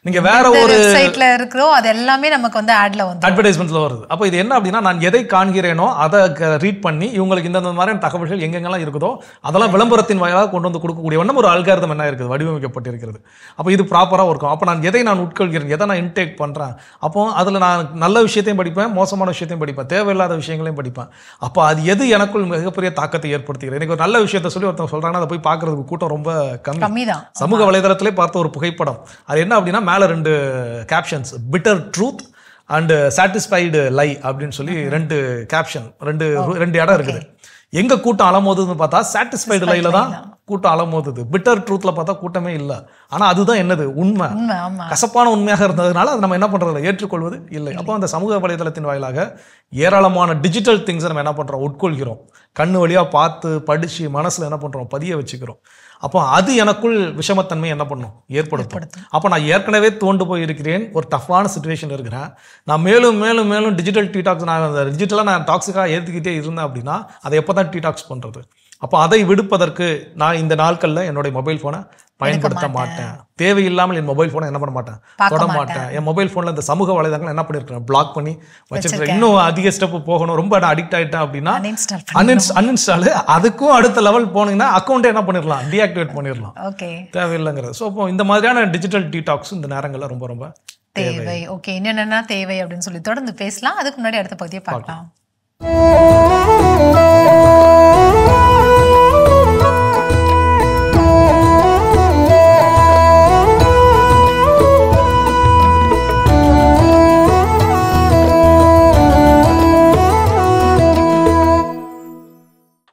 நீங்கள் வேற ஒரு சைட்ல இருக்கிறோம், அது எல்லாமே நமக்கு வந்து ஆட்ல வந்து அட்வர்டைஸ்மெண்ட்ல வருது. அப்போ இது என்ன அப்படின்னா, நான் எதை காண்கிறேனோ அதை ரீட் பண்ணி இவங்களுக்கு இந்த மாதிரியான தகவல்கள் எங்கெங்கெல்லாம் இருக்குதோ அதெல்லாம் விளம்பரத்தின் வாயிலாக கொண்டு வந்து கொடுக்கக்கூடிய வண்ணம் ஒரு அல்காரிதம் என்ன இருக்குது, வடிவமைக்கப்பட்டிருக்கிறது. அப்போ இது ப்ராப்பராக இருக்கும். அப்போ நான் எதை நான் உட்கொள்கிறேன், எதை நான் இன்டேக் பண்ணுறேன், அப்போ அதில் நான் நல்ல விஷயத்தையும் படிப்பேன், மோசமான விஷயத்தையும் படிப்பேன், தேவையில்லாத விஷயங்களையும் படிப்பேன். அப்போ அது எது எனக்குள் மிகப்பெரிய தாக்கத்தை ஏற்படுத்துகிறது. எனக்கு ஒரு நல்ல விஷயத்தை சொல்லி ஒருத்தவங்க சொல்கிறாங்கன்னா அதை போய் பார்க்கறதுக்கு கூட்டம் ரொம்ப கம்மி தான். சமூக வலைதளத்திலே பார்த்த ஒரு புகைப்படம், அது என்ன அப்படின்னா, மேலே 2 captions, bitter truth and satisfied lie அப்படின்னு சொல்லி 2 கேப்ஷன், 2 இடம் இருக்குது. எங்க கூட்டம் அலமோதுன்னு பார்த்தா சாட்டிஸ்ஃபைடு லைல தான் கூட்டம் அலமோதுது, பிட்டர் ட்ரூத்ல பார்த்தா கூட்டமே இல்லை. ஆனா அதுதான் என்னது உண்மை, கசப்பான உண்மையாக இருந்ததுனால அது நம்ம என்ன பண்றது, ஏற்றுக்கொள்வது இல்லை. அப்போ அந்த சமூக வலைதளத்தின் வாயிலாக ஏராளமான டிஜிட்டல் திங்ஸை நம்ம என்ன பண்றோம், உட்கொள்கிறோம், கண்ணு வழியா பார்த்து படிச்சு மனசுல என்ன பண்றோம், பதிய வச்சுக்கிறோம். அப்போ அது எனக்குள் விஷமத்தன்மை என்ன பண்ணும், ஏற்படுத்தும். அப்போ நான் ஏற்கனவே தோண்டு போய் இருக்கிறேன், ஒரு டஃப்பான சுச்சுவேஷன் இருக்கிறேன், நான் மேலும் மேலும் மேலும் டிஜிட்டல் டீடாக்ஸ், நான் டிஜிட்டலாக நான் டாக்ஸிக்காக ஏற்றுக்கிட்டே இருந்தேன் அப்படின்னா அதை எப்போ தான் டீடாக்ஸ் பண்ணுறது? அப்போ அதை விடுப்பதற்கு நான் இந்த நாட்களில் என்னுடைய மொபைல் ஃபோனை பயன்படுத்த மாட்டேன். தேவையில்லாமல் என் மொபைல் ஃபோனை என்ன பண்ண மாட்டேன், தொட மாட்டேன். என் மொபைல் ஃபோனில் இந்த சமூக வலைதளங்கள் என்ன பண்ணிருக்கேன், பிளாக் பண்ணி வச்சிருக்கேன். இன்னும் அதிக ஸ்டெப் போகணும், ரொம்ப நான் அடிக்ட் ஆகிட்டேன் அப்படின்னா அன்இன்ஸ்டால். அதுக்கும் அடுத்த லெவல் போனீங்கன்னா அக்கௌண்ட்டை என்ன பண்ணிடலாம், டீஆக்டிவேட் பண்ணிடலாம், தேவையில்லைங்கிறது. ஸோ அப்போ இந்த மாதிரியான டிஜிட்டல் டீடாக்ஸ் இந்த நேரங்களில் ரொம்ப ரொம்ப தேவை. ஓகே, என்னென்ன தேவை அப்படின்னு சொல்லி தொடர்ந்து பேசலாம். அதுக்கு முன்னாடி அடுத்த பகுதியை பார்க்கலாம்.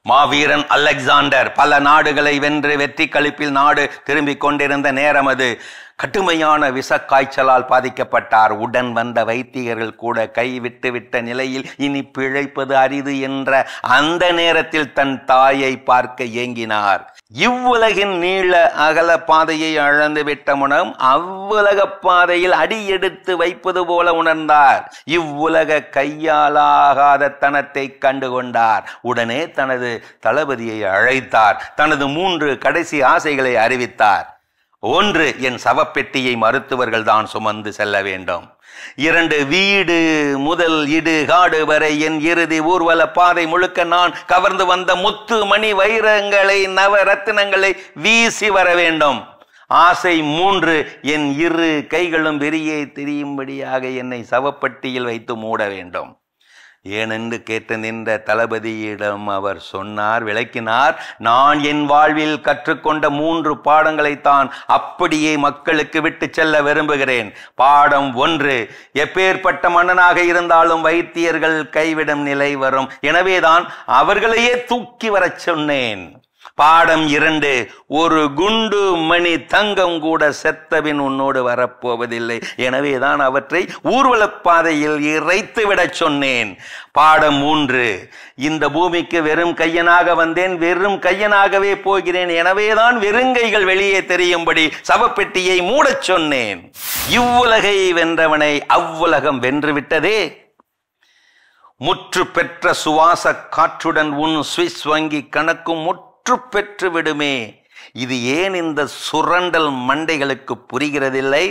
மாவீரன் அலெக்சாண்டர் பல நாடுகளை வென்று வெற்றி களிப்பில் நாடு திரும்பிக் கொண்டிருந்த நேரம் அது. கடுமையான விஷக்காய்ச்சலால் பாதிக்கப்பட்டார். உடன் வந்த வைத்தியர்கள் கூட கைவிட்டு விட்ட நிலையில் இனி பிழைப்பது அரிது என்ற அந்த நேரத்தில் தன் தாயை பார்க்க ஏங்கினார். இவ்வுலகின் நீள அகல பாதையை அளந்து விட்ட முனம் அவ்வுலக பாதையில் அடியெடுத்து வைப்பது போல உணர்ந்தார். இவ்வுலக கையாலாகாத தனத்தை கண்டுகொண்டார். உடனே தனது தளபதியை அழைத்தார். தனது 3 கடைசி ஆசைகளை அறிவித்தார். 1, என் சவப்பெட்டியை மருத்துவர்கள் தான் சுமந்து செல்ல வேண்டும். 2, வீடு முதல் இடுகாடு வரை என் இறுதி ஊர்வல பாதை முழுக்க நான் கவர்ந்து வந்த முத்து மணி வைரங்களை நவரத்தினங்களை வீசி வர வேண்டும். ஆசை 3, என் 2 கைகளும் வெளியே தெரியும்படியாக என்னை சவப்பட்டியில் வைத்து மூட வேண்டும். ஏனென்று கேட்டு நின்ற தளபதியிடம் அவர் சொன்னார், விளக்கினார், நான் என் வாழ்வில் கற்றுக்கொண்ட 3 பாடங்களைத்தான் அப்படியே மக்களுக்கு விட்டு செல்ல விரும்புகிறேன். பாடம் 1, எப்பேற்பட்ட மன்னனாக இருந்தாலும் வைத்தியர்கள் கைவிடும் நிலை வரும். எனவேதான் அவர்களையே தூக்கி வரச் சொன்னேன். பாடம் 2, ஒரு குண்டு மணி தங்கம் கூட செத்தபின் உன்னோடு வரப்போவதில்லை. எனவேதான் அவற்றை ஊர்வலப் பாதையில் இறைத்து விடச் சொன்னேன். பாடம் 3, இந்த பூமிக்கு வெறும் கையனாக வந்தேன், வெறும் கையனாகவே போகிறேன். எனவேதான் வெறுங்கைகள் வெளியே தெரியும்படி சவப்பெட்டியை மூடச் சொன்னேன். இவ்வுலகை வென்றவனை அவ்வுலகம் வென்றுவிட்டதே. முற்று பெற்ற சுவாச காற்றுடன் உன் சுவிஸ் வங்கி கணக்கும் பெற்று விடுமே. இது ஏன் இந்த சுரண்டல் மண்டைகளுக்கு புரிகிறதில்லை?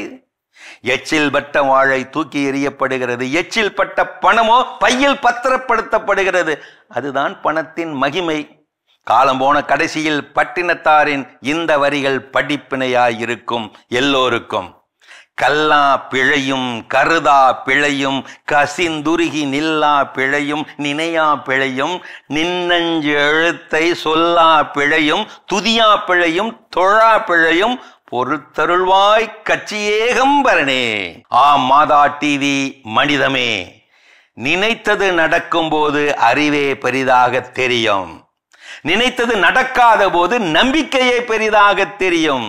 எச்சில் பட்ட வாழை தூக்கி எறியப்படுகிறது, எச்சில் பட்ட பணமோ பையில் பத்திரப்படுத்தப்படுகிறது. அதுதான் பணத்தின் மகிமை. காலம் போன கடைசியில் பட்டினத்தாரின் இந்த வரிகள் படிப்பினையாயிருக்கும் எல்லோருக்கும். கல்லா பிழையும் கருதா பிழையும் கசிந்துருகி நில்லா பிழையும் நினையா பிழையும் நின்னஞ்சு எழுத்தை சொல்லா பிழையும் துதியா பிழையும் தொழா பிழையும் பொறுத்தருள்வாய் கட்சியேகம்பரனே. மாதா டிவி மனிதமே, நினைத்தது நடக்கும் போது அறிவே பெரிதாக தெரியும், நினைத்தது நடக்காத போது நம்பிக்கையே பெரிதாக தெரியும்.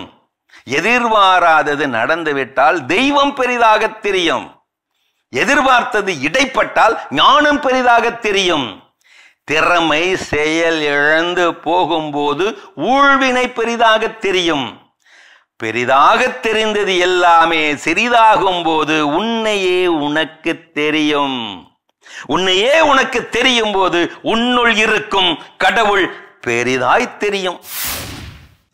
எதிர்பாராதது நடந்துவிட்டால் தெய்வம் பெரிதாக தெரியும், எதிர்பார்த்தது இடைப்பட்டால் ஞானம் பெரிதாக தெரியும். திறமை செயல் இழந்து போகும்போது ஊழ்வினை பெரிதாக தெரியும். பெரிதாக தெரிந்தது எல்லாமே சிறிதாகும் போது உன்னையே உனக்கு தெரியும். உன்னையே உனக்கு தெரியும் போது உன்னுள் இருக்கும் கடவுள் பெரிதாய் தெரியும்.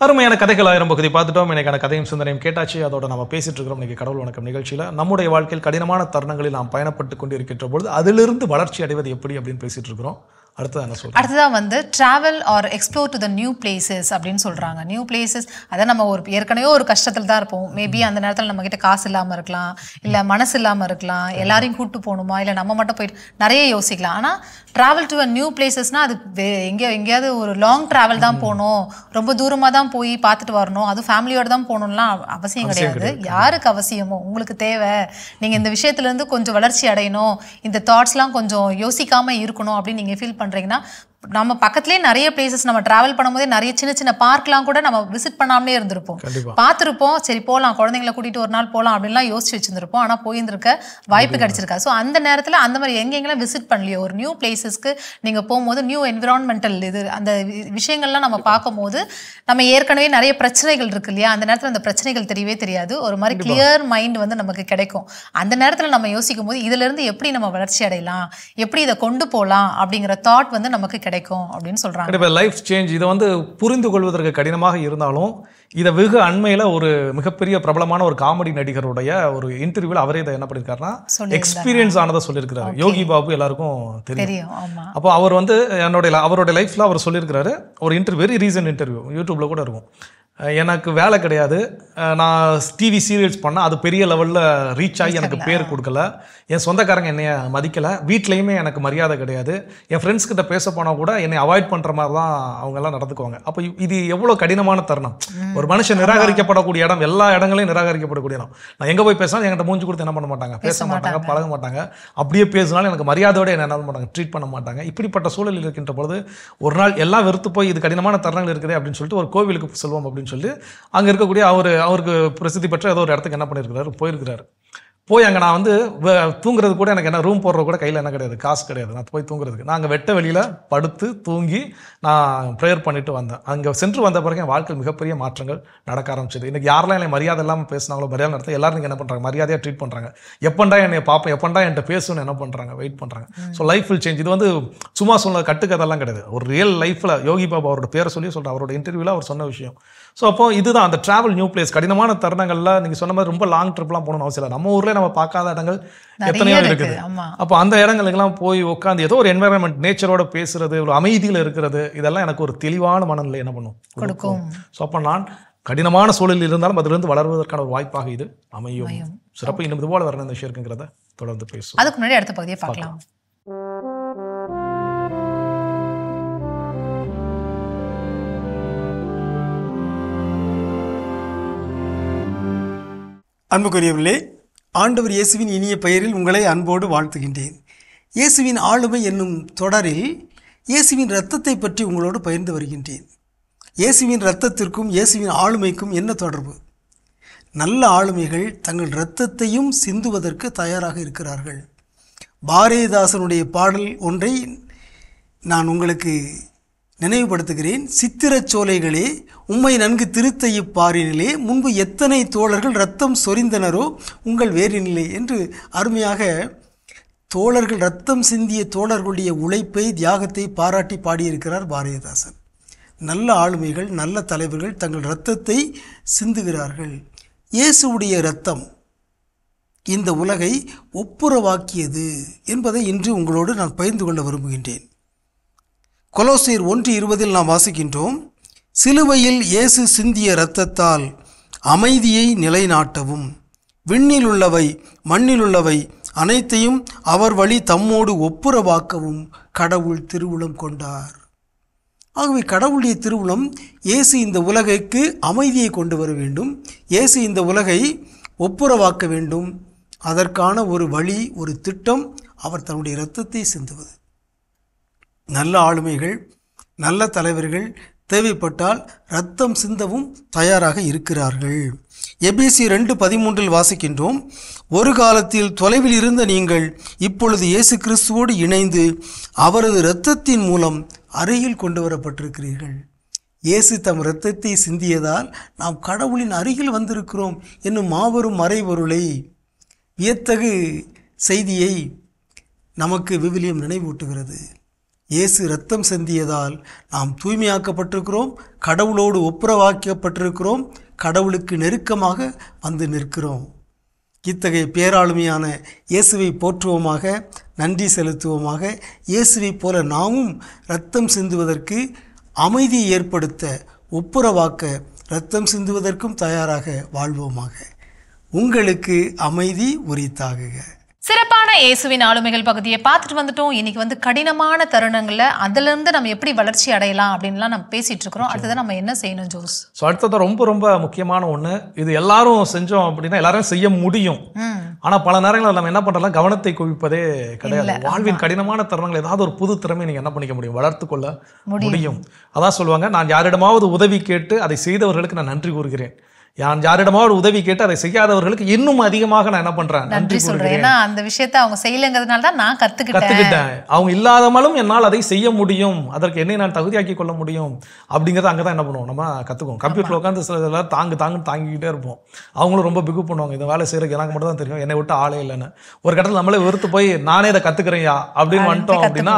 அருமையான கதைகள் 1000 பகுதி பார்த்துட்டோம். எனக்கான கதையும் சிந்தனையும் கேட்டாச்சு. அதோட நம்ம பேசிட்டு இருக்கிறோம் இன்னைக்கு கடவுள் வணக்கம் நிகழ்ச்சியில். நம்முடைய வாழ்க்கையில் கடினமான தருணங்களில் நாம் பயணப்பட்டு கொண்டிருக்கின்ற பொழுது அதிலிருந்து வளர்ச்சி அடைவது எப்படி அப்படின்னு பேசிட்டு இருக்கிறோம். அடுத்ததான் வந்து travel or explore to the new places அப்படின்னு சொல்றாங்க. நியூ பிளேசஸ் அதை நம்ம ஏற்கனவே ஒரு கஷ்டத்தில் தான் இருப்போம். மேபி அந்த நேரத்தில் நம்ம கிட்ட காசு இல்லாமல் இருக்கலாம், இல்லை மனசு இல்லாமல் இருக்கலாம், எல்லாரையும் கூப்பிட்டு போகணுமா, இல்லை நம்ம மட்டும் போயிட்டு நிறைய யோசிக்கலாம். ஆனால் ட்ராவல் டு அ நியூ பிளேசஸ்னா அது எங்கேயாவது ஒரு லாங் ட்ராவல் தான் போகணும், ரொம்ப தூரமாக தான் போய் பார்த்துட்டு வரணும், அது ஃபேமிலியோடு தான் போகணும்லாம் அவசியம் கிடையாது. யாருக்கு அவசியமோ உங்களுக்கு தேவை, நீங்கள் இந்த விஷயத்துலேருந்து கொஞ்சம் வளர்ச்சி அடையணும், இந்த தாட்ஸ்லாம் கொஞ்சம் யோசிக்காமல் இருக்கணும் அப்படின்னு நீங்கள் ஃபீல் பண்ணுறீங்கன்னா நம்ம பக்கத்துலேயே நிறைய பிளேசஸ் நம்ம டிராவல் பண்ணும்போதே நிறைய சின்ன சின்ன பார்க்லாம் கூட நம்ம விசிட் பண்ணாமலே இருந்திருப்போம், பார்த்துருப்போம். சரி போகலாம், குழந்தைங்களை கூட்டிகிட்டு ஒரு நாள் போகலாம் அப்படின்லாம் யோசிச்சு வச்சுருந்துருப்போம். ஆனால் போயிருந்திருக்க வாய்ப்பு கிடைச்சிருக்கா. ஸோ அந்த நேரத்தில் அந்த மாதிரி எங்கெங்கெல்லாம் விசிட் பண்ணலையோ ஒரு நியூ பிளேசஸ்க்கு நீங்கள் போகும்போது நியூ என்விரான்மெண்டல் இது அந்த விஷயங்கள்லாம் நம்ம பார்க்கும்போது நம்ம ஏற்கனவே நிறைய பிரச்சனைகள் இருக்கு இல்லையா, அந்த நேரத்தில் அந்த பிரச்சனைகள் தெரியவே தெரியாது. ஒரு மாதிரி கிளியர் மைண்ட் வந்து நமக்கு கிடைக்கும். அந்த நேரத்தில் நம்ம யோசிக்கும் போது இதிலிருந்து எப்படி நம்ம வளர்ச்சி அடையலாம், எப்படி இதை கொண்டு போகலாம் அப்படிங்கிற தாட் வந்து நமக்கு கிடைக்கும் அப்படின்னு சொல்றாங்க. கண்டிப்பா லைஃப் சேஞ்ச். இதை வந்து புரிந்து கொள்வதற்கு கடினமாக இருந்தாலும் இதை வெகு அண்மையில் ஒரு மிகப்பெரிய பிரபலமான ஒரு காமெடி நடிகருடைய ஒரு இன்டர்வியூல அவரே இதை என்ன பண்ணிருக்காருன்னா எக்ஸ்பீரியன்ஸ் ஆனதை சொல்லியிருக்கிறாரு. யோகி பாபு எல்லாருக்கும் தெரியும். அப்போ அவர் வந்து அவருடைய லைஃப்ல அவர் சொல்லியிருக்கிறாரு ஒரு இன்டர்வியூ, வெரி ரீசன்ட் இன்டர்வியூ, யூடியூப்ல கூட இருக்கும். எனக்கு வேலை கிடையாது, நான் டிவி சீரியல்ஸ் பண்ணேன், அது பெரிய லெவலில் ரீச் ஆகி எனக்கு பேர் கொடுக்கல, என் சொந்தக்காரங்க என்னைய மதிக்கலை, வீட்லேயுமே எனக்கு மரியாதை கிடையாது, என் ஃப்ரெண்ட்ஸ் கிட்ட பேச போனால் கூட என்னை அவாய்ட் பண்ணுற மாதிரி தான் அவங்கெல்லாம் நடந்துக்குவாங்க. அப்போ இது எவ்வளோ கடினமான தருணம். ஒரு மனுஷன் நிராகரிக்கப்படக்கூடிய இடம், எல்லா இடங்களையும் நிராகரிக்கப்படக்கூடிய இடம். நான் எங்கே போய் பேசினாலும் என்கிட்ட மூஞ்சி கொடுத்து என்ன பண்ண மாட்டாங்க, பேச மாட்டாங்க, பழக மாட்டாங்க. அப்படியே பேசினாலும் எனக்கு மரியாதையோடு என்ன பண்ண மாட்டாங்க, ட்ரீட் பண்ண மாட்டாங்க. இப்படிப்பட்ட சூழலில் இருக்கின்ற பொழுது ஒரு நாள் எல்லாம் வெறுத்து போய் இது கடினமான தருணங்கள் இருக்குது அப்படின்னு சொல்லிட்டு ஒரு கோவிலுக்கு செல்வோம் அப்படின்னு சொல்லி அங்கே இருக்கக்கூடிய அவருக்கு பிரசித்தி பெற்ற ஏதோ ஒரு இடத்துக்கு என்ன பண்ணியிருக்கிறாரு, போயிருக்கிறாரு. போய் அங்கே நான் வந்து தூங்குறது கூட எனக்கு என்ன ரூம் போடுறது கூட கையில் என்ன கிடையாது, காசு கிடையாது, நான் போய் தூங்குறதுக்கு. நான் அங்கே வெட்ட வெளியில் படுத்து தூங்கி நான் ப்ரேயர் பண்ணிட்டு வந்தேன். அங்கே சென்று வந்த பிறகு என் வாழ்க்கையில் மிகப்பெரிய மாற்றங்கள் நடக்க ஆரம்பிச்சது. இன்றைக்கி யாரெல்லாம் என்னை மரியாதை இல்லாமல் பேசினாங்களோ, மரியாதை நடத்த எல்லாரும் என்ன பண்ணுறாங்க, மரியாதையாக ட்ரீட் பண்ணுறாங்க. எப்பண்டா என்னை பார்ப்பேன், எப்பண்டா என்கிட்ட பேசணும்னு என்ன பண்ணுறாங்க, வெயிட் பண்ணுறாங்க. So life will change. இது வந்து சும்மா சொன்ன கட்டுக்கதெல்லாம் கிடையாது, ஒரு ரியல் லைஃப்பில் யோகி பாபா அவரோட பேரை சொல்லி சொல்கிறேன், அவரோட இன்டர்வியூவில் அவர் சொன்ன விஷயம். ஸோ அப்போ இதுதான் அந்த ட்ராவல் நியூ பிளேஸ். கடினமான தருணங்களில் நீங்கள் சொன்ன மாதிரி ரொம்ப லாங் ட்ரிப்லாம் போகணும்னு அவசியம் இல்லை. நம்ம ஊரில் நம்ம பார்க்காத இடங்கள் எத்தனையோ இருக்குது. அப்போ அந்த இடங்களுக்கெல்லாம் போய் உட்காந்து ஏதோ ஒரு என்வைரன்மெண்ட், நேச்சரோட பேசுறது, ஒரு அமைதியில் இருக்கிறது, இதெல்லாம் எனக்கு ஒரு தெளிவான மனநிலை என்ன பண்ணும் கொடுக்கும். ஸோ அப்போ நான் கடினமான சூழலில் இருந்தாலும் அதிலிருந்து வளர்வதற்கான ஒரு வாய்ப்பாக இது அமையும். சிறப்பு. இன்னும் இது போல வரணும் இந்த விஷயம் இருக்குங்கிறத தொடர்ந்து பேசும். அதுக்கு முன்னாடி அடுத்த பகுதியை பார்க்கலாம். அன்புக்குரியவர்களே, ஆண்டவர் இயேசுவின் இனிய பெயரில் உங்களை அன்போடு வாழ்த்துகின்றேன். இயேசுவின் ஆளுமை என்னும் தொடரில் இயேசுவின் இரத்தத்தை பற்றி உங்களோடு பகிர்ந்து வருகின்றேன். இயேசுவின் இரத்தத்திற்கும் இயேசுவின் ஆளுமைக்கும் என்ன தொடர்பு? நல்ல ஆளுமைகள் தங்கள் இரத்தத்தையும் சிந்துவதற்கு தயாராக இருக்கிறார்கள். பாரதிதாசனுடைய பாடல் ஒன்றை நான் உங்களுக்கு நினைவுபடுத்துகிறேன். சித்திரச் சோலைகளே உம்மை நன்கு திருத்தைய பாரினிலே, முன்பு எத்தனை தோழர்கள் இரத்தம் சொரிந்தனரோ உங்கள் வேரினிலே என்று அருமையாக தோழர்கள் இரத்தம் சிந்திய தோழர்களுடைய உழைப்பை தியாகத்தை பாராட்டி பாடியிருக்கிறார் பாரதிதாசன். நல்ல ஆளுமைகள், நல்ல தலைவர்கள் தங்கள் இரத்தத்தை சிந்துகிறார்கள். இயேசுவுடைய இரத்தம் இந்த உலகை ஒப்புரவாக்கியது என்பதை இன்று உங்களோடு நான் பகிர்ந்து கொள்ள விரும்புகின்றேன். கொலோசியர் 1:20 நாம் வாசிக்கின்றோம், சிலுவையில் இயேசு சிந்திய இரத்தத்தால் அமைதியை நிலைநாட்டவும் விண்ணில் உள்ளவை மண்ணிலுள்ளவை அனைத்தையும் அவர் வழி தம்மோடு ஒப்புரவாக்கவும் கடவுள் திருவுளம் கொண்டார். ஆகவே கடவுளுடைய திருவுளம் இயேசு இந்த உலகைக்கு அமைதியை கொண்டு வர வேண்டும், இயேசு இந்த உலகை ஒப்புரவாக்க வேண்டும். அதற்கான ஒரு வழி, ஒரு திட்டம் அவர் தன்னுடைய இரத்தத்தை சிந்துவது. நல்ல ஆளுமைகள், நல்ல தலைவர்கள் தேவைப்பட்டால் இரத்தம் சிந்தவும் தயாராக இருக்கிறார்கள். எபேசியர் 2:13 வாசிக்கின்றோம், ஒரு காலத்தில் தொலைவில் இருந்த நீங்கள் இப்பொழுது இயேசு கிறிஸ்துவோடு இணைந்து அவரது இரத்தத்தின் மூலம் அருகில் கொண்டு வரப்பட்டிருக்கிறீர்கள். இயேசு தம் இரத்தத்தை சிந்தியதால் நாம் கடவுளின் அருகில் வந்திருக்கிறோம் என்னும் மாபெரும் மறைபொருளை, வியத்தகு செய்தியை நமக்கு விவிலியம் நினைவூட்டுகிறது. இயேசு இரத்தம் சிந்தியதால் நாம் தூய்மையாக்கப்பட்டிருக்கிறோம், கடவுளோடு ஒப்புரவாக்கப்பட்டிருக்கிறோம், கடவுளுக்கு நெருக்கமாக வந்து நிற்கிறோம். இத்தகைய பேராளுமையான இயேசுவை போற்றுவோமாக, நன்றி செலுத்துவோமாக. இயேசுவை போல நாமும் இரத்தம் சிந்துவதற்கு, அமைதியை ஏற்படுத்த, ஒப்புரவாக்க, இரத்தம் சிந்துவதற்கும் தயாராக வாழ்வோமாக. உங்களுக்கு அமைதி உரித்தாகுக. சிறப்பான இயேசுவின் ஆளுமைகள் பகுதியை பார்த்துட்டு வந்துட்டோம். இன்னைக்கு வந்து கடினமான தருணங்கள்ல அதுல இருந்து நம்ம எப்படி வளர்ச்சி அடையலாம் அப்படின்லாம் நம்ம பேசிட்டு இருக்கிறோம். அடுத்ததான் நம்ம என்ன செய்யணும் ஜோஸ்? ஸோ அடுத்தது ரொம்ப ரொம்ப முக்கியமான ஒண்ணு, இது எல்லாரும் செஞ்சோம் அப்படின்னா எல்லாரும் செய்ய முடியும். ஆனா பல நேரங்களில் நம்ம என்ன பண்றோம், கவனத்தை குவிப்பதே கிடையாது. வாழ்வின் கடினமான தருணங்கள் ஏதாவது ஒரு புது திறமை நீங்க என்ன பண்ணிக்க முடியும், வளர்த்து கொள்ள முடியும். அதான் சொல்லுவாங்க, நான் யாரிடமாவது உதவி கேட்டு அதை செய்தவர்களுக்கு நான் நன்றி கூறுகிறேன், யாரிடமாவது உதவி கேட்டு அதை செய்யாதவர்களுக்கு இன்னும் அதிகமாக நான் என்ன பண்றேன், நன்றி சொல்றேன். ஏன்னா அந்த விஷயத்தை அவங்க செய்யலங்கிறதுனால தான் நான் கத்துக்கிட்டேன். அவங்க இல்லாதமாலும் என்னால் அதை செய்ய முடியும், அதற்கு என்னை நான் தகுதியாக்கி கொள்ள முடியும் அப்படிங்கறத அங்கதான் என்ன பண்ணுவோம், நம்ம கத்துக்குவோம். கம்ப்யூட்டர்ல உட்காந்து சில தாங்கிக்கிட்டே இருப்போம். அவங்களும் ரொம்ப பிகு பண்ணுவாங்க, இந்த வேலை செய்யறதுக்கு எனக்கு மட்டும் தான் தெரியும், என்னை விட்டு ஆளே இல்லைன்னு. ஒரு கட்டத்தில் நம்மளே வெறுத்து போய் நானே இதை கத்துக்கிறேன்யா அப்படின்னு வந்துட்டோம் அப்படின்னா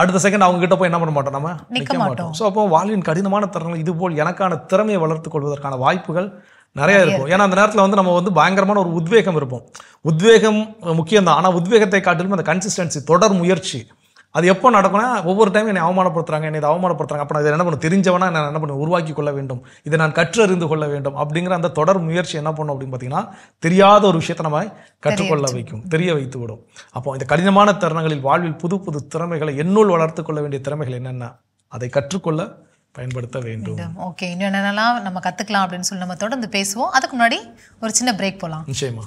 அடுத்த செகண்ட் அவங்க கிட்ட போய் என்ன பண்ண மாட்டோம், நம்ம நிற்க மாட்டோம். ஸோ அப்போ வாழ்வின் கடினமான தருணங்கள் இது போல் எனக்கான திறமையை வளர்த்துக் கொள்வதற்கான வாய்ப்புகள் நிறைய இருக்கும். ஏன்னா அந்த நேரத்தில் வந்து நம்ம வந்து பயங்கரமான ஒரு உத்வேகம் இருப்போம். உத்வேகம் முக்கியம் தான், ஆனால் உத்வேகத்தை காட்டிலும் அந்த கன்சிஸ்டன்சி, தொடர் முயற்சி, அது எப்போ நடக்கும்னா ஒவ்வொரு டைம் என்னை அவமானப்படுத்துறாங்க, என்னை அவமானப்படுத்துறாங்க, அப்போ நான் இதை என்ன பண்ணும், தெரிஞ்சவனா நான் என்ன பண்ண உருவாக்கி கொள்ள வேண்டும், இதை நான் கற்றறிந்து கொள்ள வேண்டும் அப்படிங்கிற அந்த தொடர் முயற்சி என்ன பண்ணும் அப்படின்னு பார்த்தீங்கன்னா தெரியாத ஒரு விஷயத்தை நம்ம கற்றுக்கொள்ள வைக்கும், தெரிய வைத்து விடும். அப்போ இந்த கடினமான தருணங்களில் வாழ்வில் புது புது திறமைகளை என்னுள் வளர்த்து கொள்ள வேண்டிய திறமைகள் என்னென்ன, அதை கற்றுக்கொள்ள பயன்படுத்த வேண்டும். ஓகே, இன்னும் என்னென்னலாம் நம்ம கத்துக்கலாம் அப்படின்னு சொல்லி நம்ம தொடர்ந்து பேசுவோம். அதுக்கு முன்னாடி ஒரு சின்ன பிரேக் போலாம். நிச்சயமா.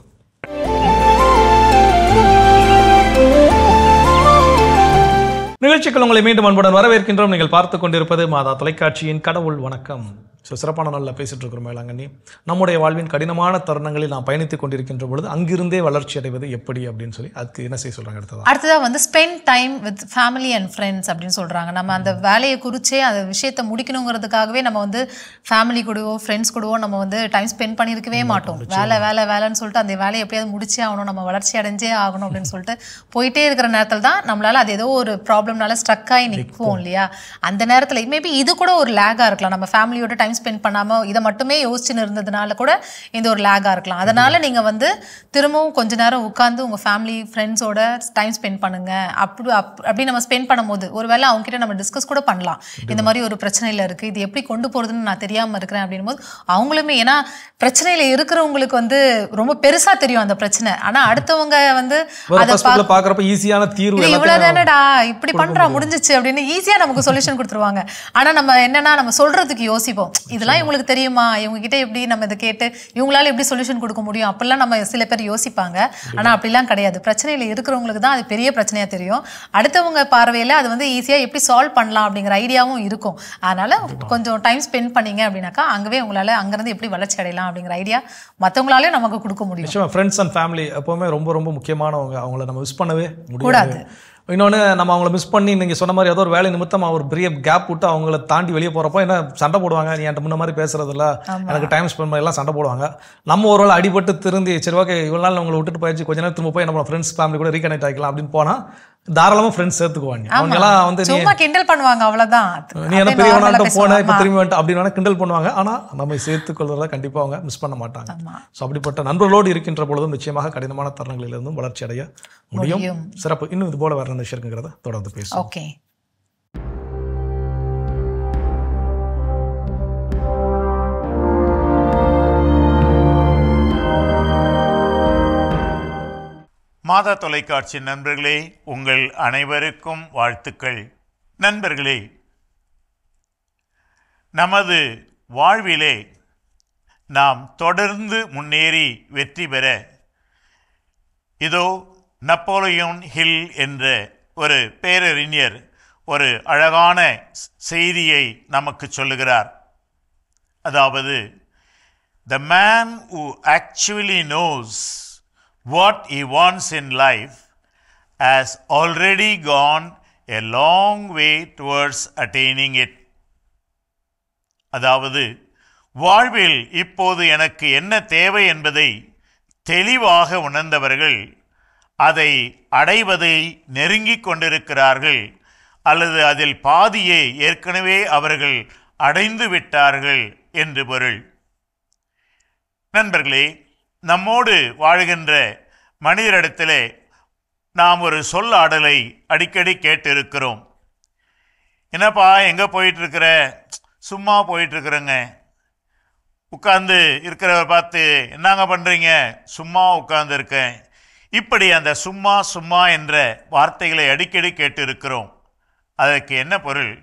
நிகழ்ச்சிகள் உங்களை மீண்டும் அன்புடன் வரவேற்கின்றோம். நீங்கள் பார்த்து கொண்டிருப்பது மாதா தொலைக்காட்சியின் கடவுள் வணக்கம். ஸோ சிறப்பான நாளில் பேசிட்டு இருக்கிறோம் வேளாங்கண்ணி. நம்முடைய வாழ்வின் கடினமான தருணங்களில் நாம் பயணித்துக் கொண்டிருக்கின்ற பொழுது அங்கிருந்தே வளர்ச்சி அடைவது எப்படி அப்படின்னு சொல்லி அதுக்கு என்ன செய்ய சொல்றாங்க? அடுத்ததாக வந்து spend time with family and friends அப்படின்னு சொல்றாங்க. நம்ம அந்த வேலையை குறிச்சே அந்த விஷயத்தை முடிக்கணுங்கிறதுக்காகவே நம்ம வந்து ஃபேமிலி கூடவோ ஃப்ரெண்ட்ஸ் கூடவோ நம்ம வந்து டைம் ஸ்பெண்ட் பண்ணியிருக்கவே மாட்டோம். வேலைன்னு சொல்லிட்டு அந்த வேலையை எப்படியாவது முடிச்சே ஆகணும், நம்ம வளர்ச்சி அடைஞ்சே ஆகணும் அப்படின்னு சொல்லிட்டு போயிட்டே இருக்கிற நேரத்தில் தான் நம்மளால அது ஏதோ ஒரு ப்ராப்ளம்னால ஸ்ட்ரக் ஆகி நிற்போம் இல்லையா? அந்த நேரத்தில் மேபி இது கூட ஒரு லேகாக இருக்கலாம். நம்ம ஃபேமிலியோட டைம் ஸ்பெண்ட் பண்ணாமல் இதை மட்டுமே யோசிச்சுன்னு இருந்ததுனால கூட இந்த ஒரு லேகாக இருக்கலாம். அதனால் நீங்கள் வந்து திரும்பவும் கொஞ்ச நேரம் உட்காந்து உங்கள் ஃபேமிலி ஃப்ரெண்ட்ஸோட டைம் ஸ்பெண்ட் பண்ணுங்கள். அப்படி நம்ம ஸ்பெண்ட் பண்ணும்போது ஒருவேளை அவங்ககிட்ட நம்ம டிஸ்கஸ் கூட பண்ணலாம். இந்த மாதிரி ஒரு பிரச்சனையில் இருக்குது, இது எப்படி கொண்டு போகிறதுன்னு நான் தெரியாமல் இருக்கிறேன் அப்படின்னும் போது அவங்களுமே, ஏன்னா பிரச்சனையில் இருக்கிறவங்களுக்கு வந்து ரொம்ப பெருசாக தெரியும் அந்த பிரச்சனை. ஆனால் அடுத்தவங்க வந்து அதை பார்க்குறப்ப ஈஸியான தீர்வு இவ்வளோதானடா இப்படி பண்ணுறா முடிஞ்சிச்சு அப்படின்னு ஈஸியாக நமக்கு சொல்யூஷன் கொடுத்துருவாங்க. ஆனால் நம்ம என்னன்னா நம்ம சொல்கிறதுக்கு யோசிப்போம், இதெல்லாம் இவங்களுக்கு தெரியுமா, இவங்க கிட்ட எப்படி நம்ம இதை கேட்டு இவங்களால எப்படி சொல்யூஷன் கொடுக்க முடியும், அப்படிலாம் நம்ம சில பேர் யோசிப்பாங்க. ஆனால் அப்படிலாம் கிடையாது. பிரச்சனையில் இருக்கிறவங்களுக்கு தான் அது பெரிய பிரச்சனையாக தெரியும். அடுத்தவங்க பார்வையில் அது வந்து ஈஸியாக எப்படி சால்வ் பண்ணலாம் அப்படிங்கிற ஐடியாவும் இருக்கும். அதனால் கொஞ்சம் டைம் ஸ்பெண்ட் பண்ணீங்க அப்படின்னாக்கா அங்கேவே உங்களால் அங்கேருந்து எப்படி வளர்ச்சி அடையலாம் அப்படிங்கிற ஐடியா மற்றவங்களாலையும் நமக்கு கொடுக்க முடியும். ஃப்ரெண்ட்ஸ் அண்ட் ஃபேமிலி எப்போவுமே ரொம்ப ரொம்ப முக்கியமானவங்க. அவங்கள நம்ம மிஸ் பண்ணவே முடியாது. இன்னொன்று, நம்ம அவங்கள மிஸ் பண்ணி நீங்கள் சொன்ன மாதிரி ஏதோ ஒரு வேலை நிமித்தம் ஒரு பெரிய கேப் விட்டு அவங்கள தாண்டி வெளியே போகிறப்போ என்ன சண்டை போடுவாங்க, நீ என்கிட்ட முன்ன மாதிரி பேசுறதில்ல, எனக்கு டைம் ஸ்பெண்ட் பண்ணி எல்லாம் சண்டை போடுவாங்க. நம்ம ஒரு வேளை அடிபட்டு திருந்தி சரி ஓகே இவ்வளோ நாள் அவங்களை விட்டுட்டு போயிடுச்சு, கொஞ்ச நேரம் திரும்ப போய் நம்ம ஃப்ரெண்ட்ஸ் ஃபேமிலி கூட ரீகனெக்ட் ஆகிக்கலாம் அப்படின்னு போனால் தாராளமாக ஃப்ரெண்ட்ஸ் சேர்த்துக்குவாங்க. அவங்கெல்லாம் வந்து சும்மா கிண்டல் பண்ணுவாங்க, அவ்வளோதான். நீ என்ன பெரியவனாட்ட போன இப்போ திரும்பி வந்துட்டு அப்படின்னு கிண்டல் பண்ணுவாங்க. ஆனால் நம்ம சேர்த்துக்கொள்றத கண்டிப்பாக அவங்க மிஸ் பண்ண மாட்டாங்க. ஸோ அப்படிப்பட்ட நண்பர்களோடு இருக்கின்ற பொழுதும் நிச்சயமாக கடினமான தருணங்களிலிருந்தும் வளர்ச்சி அடைய முடியும். சிறப்பு. இன்னும் இது போல வேற விஷயம் இருக்குங்கிறத தொடர்ந்து பேசுவோம். ஓகே. மாதா தொலைக்காட்சி நண்பர்களே, உங்கள் அனைவருக்கும் வாழ்த்துக்கள். நண்பர்களே, நமது வாழ்விலே நாம் தொடர்ந்து முன்னேறி வெற்றி பெற இதோ நப்போலியன் ஹில் என்ற ஒரு பேரறிஞர் ஒரு அழகான செய்தியை நமக்கு சொல்லுகிறார். அதாவது, the man who actually knows what he wants in life has already gone a long way towards attaining it. அதாவது, வாழ்வில் இப்போது எனக்கு என்ன தேவை என்பதை தெளிவாக உணர்ந்தவர்கள் அதை அடைவதை நெருங்கிக் கொண்டிருக்கிறார்கள், அல்லது அதில் பாதியை ஏற்கனவே அவர்கள் அடைந்து விட்டார்கள் என்று பொருள். நண்பர்களே, நம்மோடு வாழ்கின்ற மனிதரிடத்திலே நாம் ஒரு சொல்லாடலை அடிக்கடி கேட்டிருக்கிறோம். என்னப்பா எங்கே போயிட்டுருக்கிற? சும்மா போயிட்டுருக்குறேங்க. உட்கார்ந்து இருக்கிறவர் பார்த்து என்னங்க பண்ணுறீங்க? சும்மா உட்கார்ந்துருக்கேன். இப்படி அந்த சும்மா சும்மா என்ற வார்த்தைகளை அடிக்கடி கேட்டிருக்கிறோம். அதற்கு என்ன பொருள்?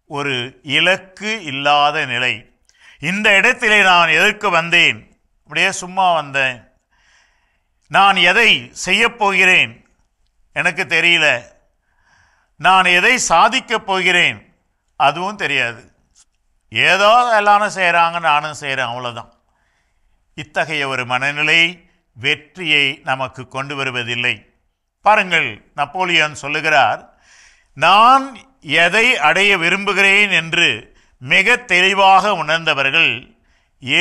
ஒரு இலக்கு இல்லாத நிலை. இந்த இடத்திலே நான் எதற்கு வந்தேன்? அப்படியே சும்மா வந்தேன். நான் எதை செய்யப்போகிறேன் எனக்கு தெரியல. நான் எதை சாதிக்கப் போகிறேன் அதுவும் தெரியாது. ஏதோ எல்லாரும் செய்கிறாங்க, நானும் செய்கிறேன், அவ்வளோதான். இத்தகைய ஒரு மனநிலை வெற்றியை நமக்கு கொண்டு வருவதில்லை. பாருங்கள், நப்போலியன் சொல்லுகிறார், நான் எதை அடைய விரும்புகிறேன் என்று மிக தெளிவாக உணர்ந்தவர்கள்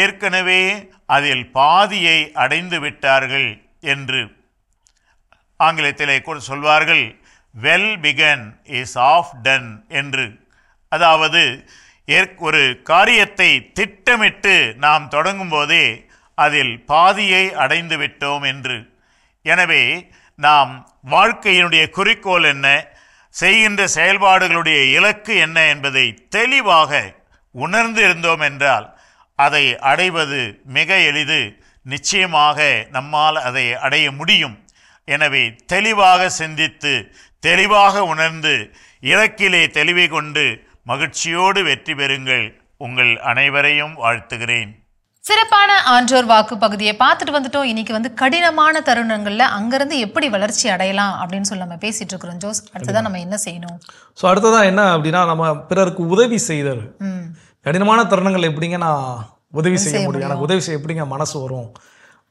ஏற்கனவே அதில் பாதியை அடைந்து விட்டார்கள் என்று. ஆங்கிலத்திலே கூட சொல்வார்கள், well begun is half done என்று. அதாவது, ஒரு காரியத்தை திட்டமிட்டு நாம் தொடங்கும் போதே அதில் பாதியை அடைந்து விட்டோம் என்று. எனவே நாம் வாழ்க்கையினுடைய குறிக்கோள் என்ன, செய்கின்ற செயல்பாடுகளுடைய இலக்கு என்ன என்பதை தெளிவாக உணர்ந்து இருந்தோம் என்றால் அதை அடைவது மிக எளிது. நிச்சயமாக நம்மால் அதை அடைய முடியும். எனவே தெளிவாக சிந்தித்து தெளிவாக உணர்ந்து இலக்கிலே தெளிவை கொண்டு மகிழ்ச்சியோடு வெற்றி பெறுங்கள். உங்கள் அனைவரையும் வாழ்த்துகிறேன். சிறப்பான ஆன்றோர் வாக்கு பகுதியை பார்த்துட்டு வந்துட்டோம். இன்னைக்கு வந்து கடினமான தருணங்கள்ல அங்கிருந்து எப்படி வளர்ச்சி அடையலாம் அப்படின்னு சொல்லி நம்ம பேசிட்டு இருக்கிறோம். ஜோஸ், அடுத்ததான் நம்ம என்ன செய்யணும்? ஸோ அடுத்ததான் என்ன அப்படின்னா, நம்ம பிறருக்கு உதவி செய்தல். கடினமான தருணங்கள் எப்படிங்க நான் உதவி செய்ய முடியும்? எனக்கு உதவி செய்ய எப்படிங்க மனசு வரும்?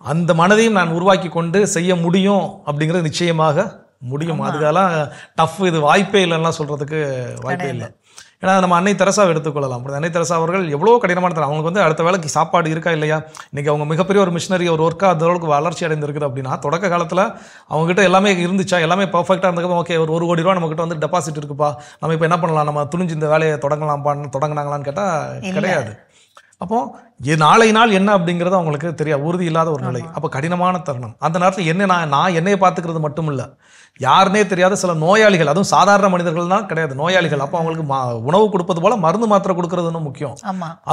அந்த மனதையும் நான் உருவாக்கி கொண்டு செய்ய முடியும் அப்படிங்கிறது நிச்சயமாக முடியும். அதுக்கெல்லாம் டஃப், இது வாய்ப்பே இல்லைன்னா சொல்கிறதுக்கு வாய்ப்பே இல்லை. ஏன்னா நம்ம அன்னை தெரசாவை எடுத்துக்கொள்ளலாம். அப்படி அன்னை தெரசா அவர்கள் எவ்வளோ கடினமான தரம். அவங்களுக்கு வந்து அடுத்த வேலைக்கு சாப்பாடு இருக்கா இல்லையா? இன்றைக்கி அவங்க மிகப்பெரிய ஒரு மிஷினரி, ஒரு ஒர்க்காக அந்த அளவுக்கு வளர்ச்சி அடைந்திருக்குது அப்படின்னா, தொடக்க காலத்தில் அவங்ககிட்ட எல்லாமே இருந்துச்சா, எல்லாமே பர்ஃபெக்டாக இருந்ததுக்கு ஓகே ஒரு 1 கோடி ரூபா நம்மகிட்ட வந்து டெபாசிட் இருக்குப்பா, நம்ம இப்போ என்ன பண்ணலாம், நம்ம துணிஞ்சு இந்த வேலையை தொடங்கலாம்ப்பான்னு தொடங்கினாங்களான்னு கேட்டால் கிடையாது. அப்போ நாளை நாள் என்ன அப்படிங்கிறது அவங்களுக்கு தெரியாது, உறுதி இல்லாத ஒரு நிலை. அப்போ கடினமான தருணம். அந்த நேரத்தில் நான் என்னையை பார்த்துக்கிறது மட்டும் இல்லை, யாருன்னே தெரியாத சில நோயாளிகள், அதுவும் சாதாரண மனிதர்கள் தான் கிடையாது, நோயாளிகள். அப்போ அவங்களுக்கு உணவு கொடுப்பது போல மருந்து மாத்திரை கொடுக்கறதுன்னு முக்கியம்.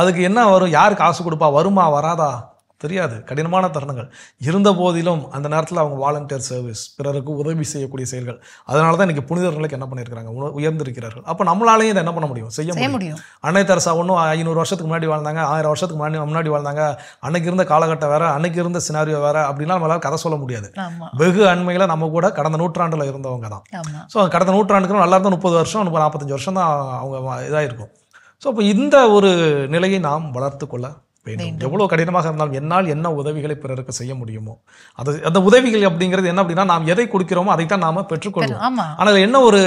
அதுக்கு என்ன வரும், யார் காசு கொடுப்பா, வருமா வராதா தெரியாது. கடினமான தருணங்கள் இருந்த போதிலும் அந்த நேரத்தில் அவங்க வாலண்டியர் சர்வீஸ், பிறருக்கு உதவி செய்யக்கூடிய செயல்கள். அதனால தான் இன்னைக்கு புனிதர்களுக்கு என்ன பண்ணியிருக்கிறாங்க, உயர்ந்திருக்கிறார்கள். அப்போ நம்மளாலையும் இதை என்ன பண்ண முடியும், செய்ய முடியும். அன்னை தெரசா ஒன்றும் 500 வருஷத்துக்கு முன்னாடி வாழ்ந்தாங்க, 1000 வருஷத்துக்கு முன்னாடி வாழ்ந்தாங்க, அன்னைக்கு இருந்த காலகட்டம் வேற, அன்னைக்கு இருந்த சினாரியோ வேற, அப்படின்னா நம்மளால கதை சொல்ல முடியாது. வெகு அண்மையில் நம்ம கூட கடந்த நூற்றாண்டில் இருந்தவங்க தான். ஸோ கடந்த நூற்றாண்டுக்கு நல்லா இருந்தால் 30 வருஷம் 45 வருஷம் தான் அவங்க இதாக இருக்கும். ஸோ அப்போ இந்த ஒரு நிலையை நாம் வளர்த்து கொள்ள வேண்டும். எவ்வளோ கடினமாக இருந்தாலும் என்னால் என்ன உதவிகளை பிறருக்கு செய்ய முடியுமோ அந்த உதவிகள் அப்படிங்கிறது என்ன அப்படின்னா, நாம் எதை கொடுக்கிறோமோ அதைத்தான் நாம பெற்றுக்கொள்வோம். ஆனால் என்ன ஒரு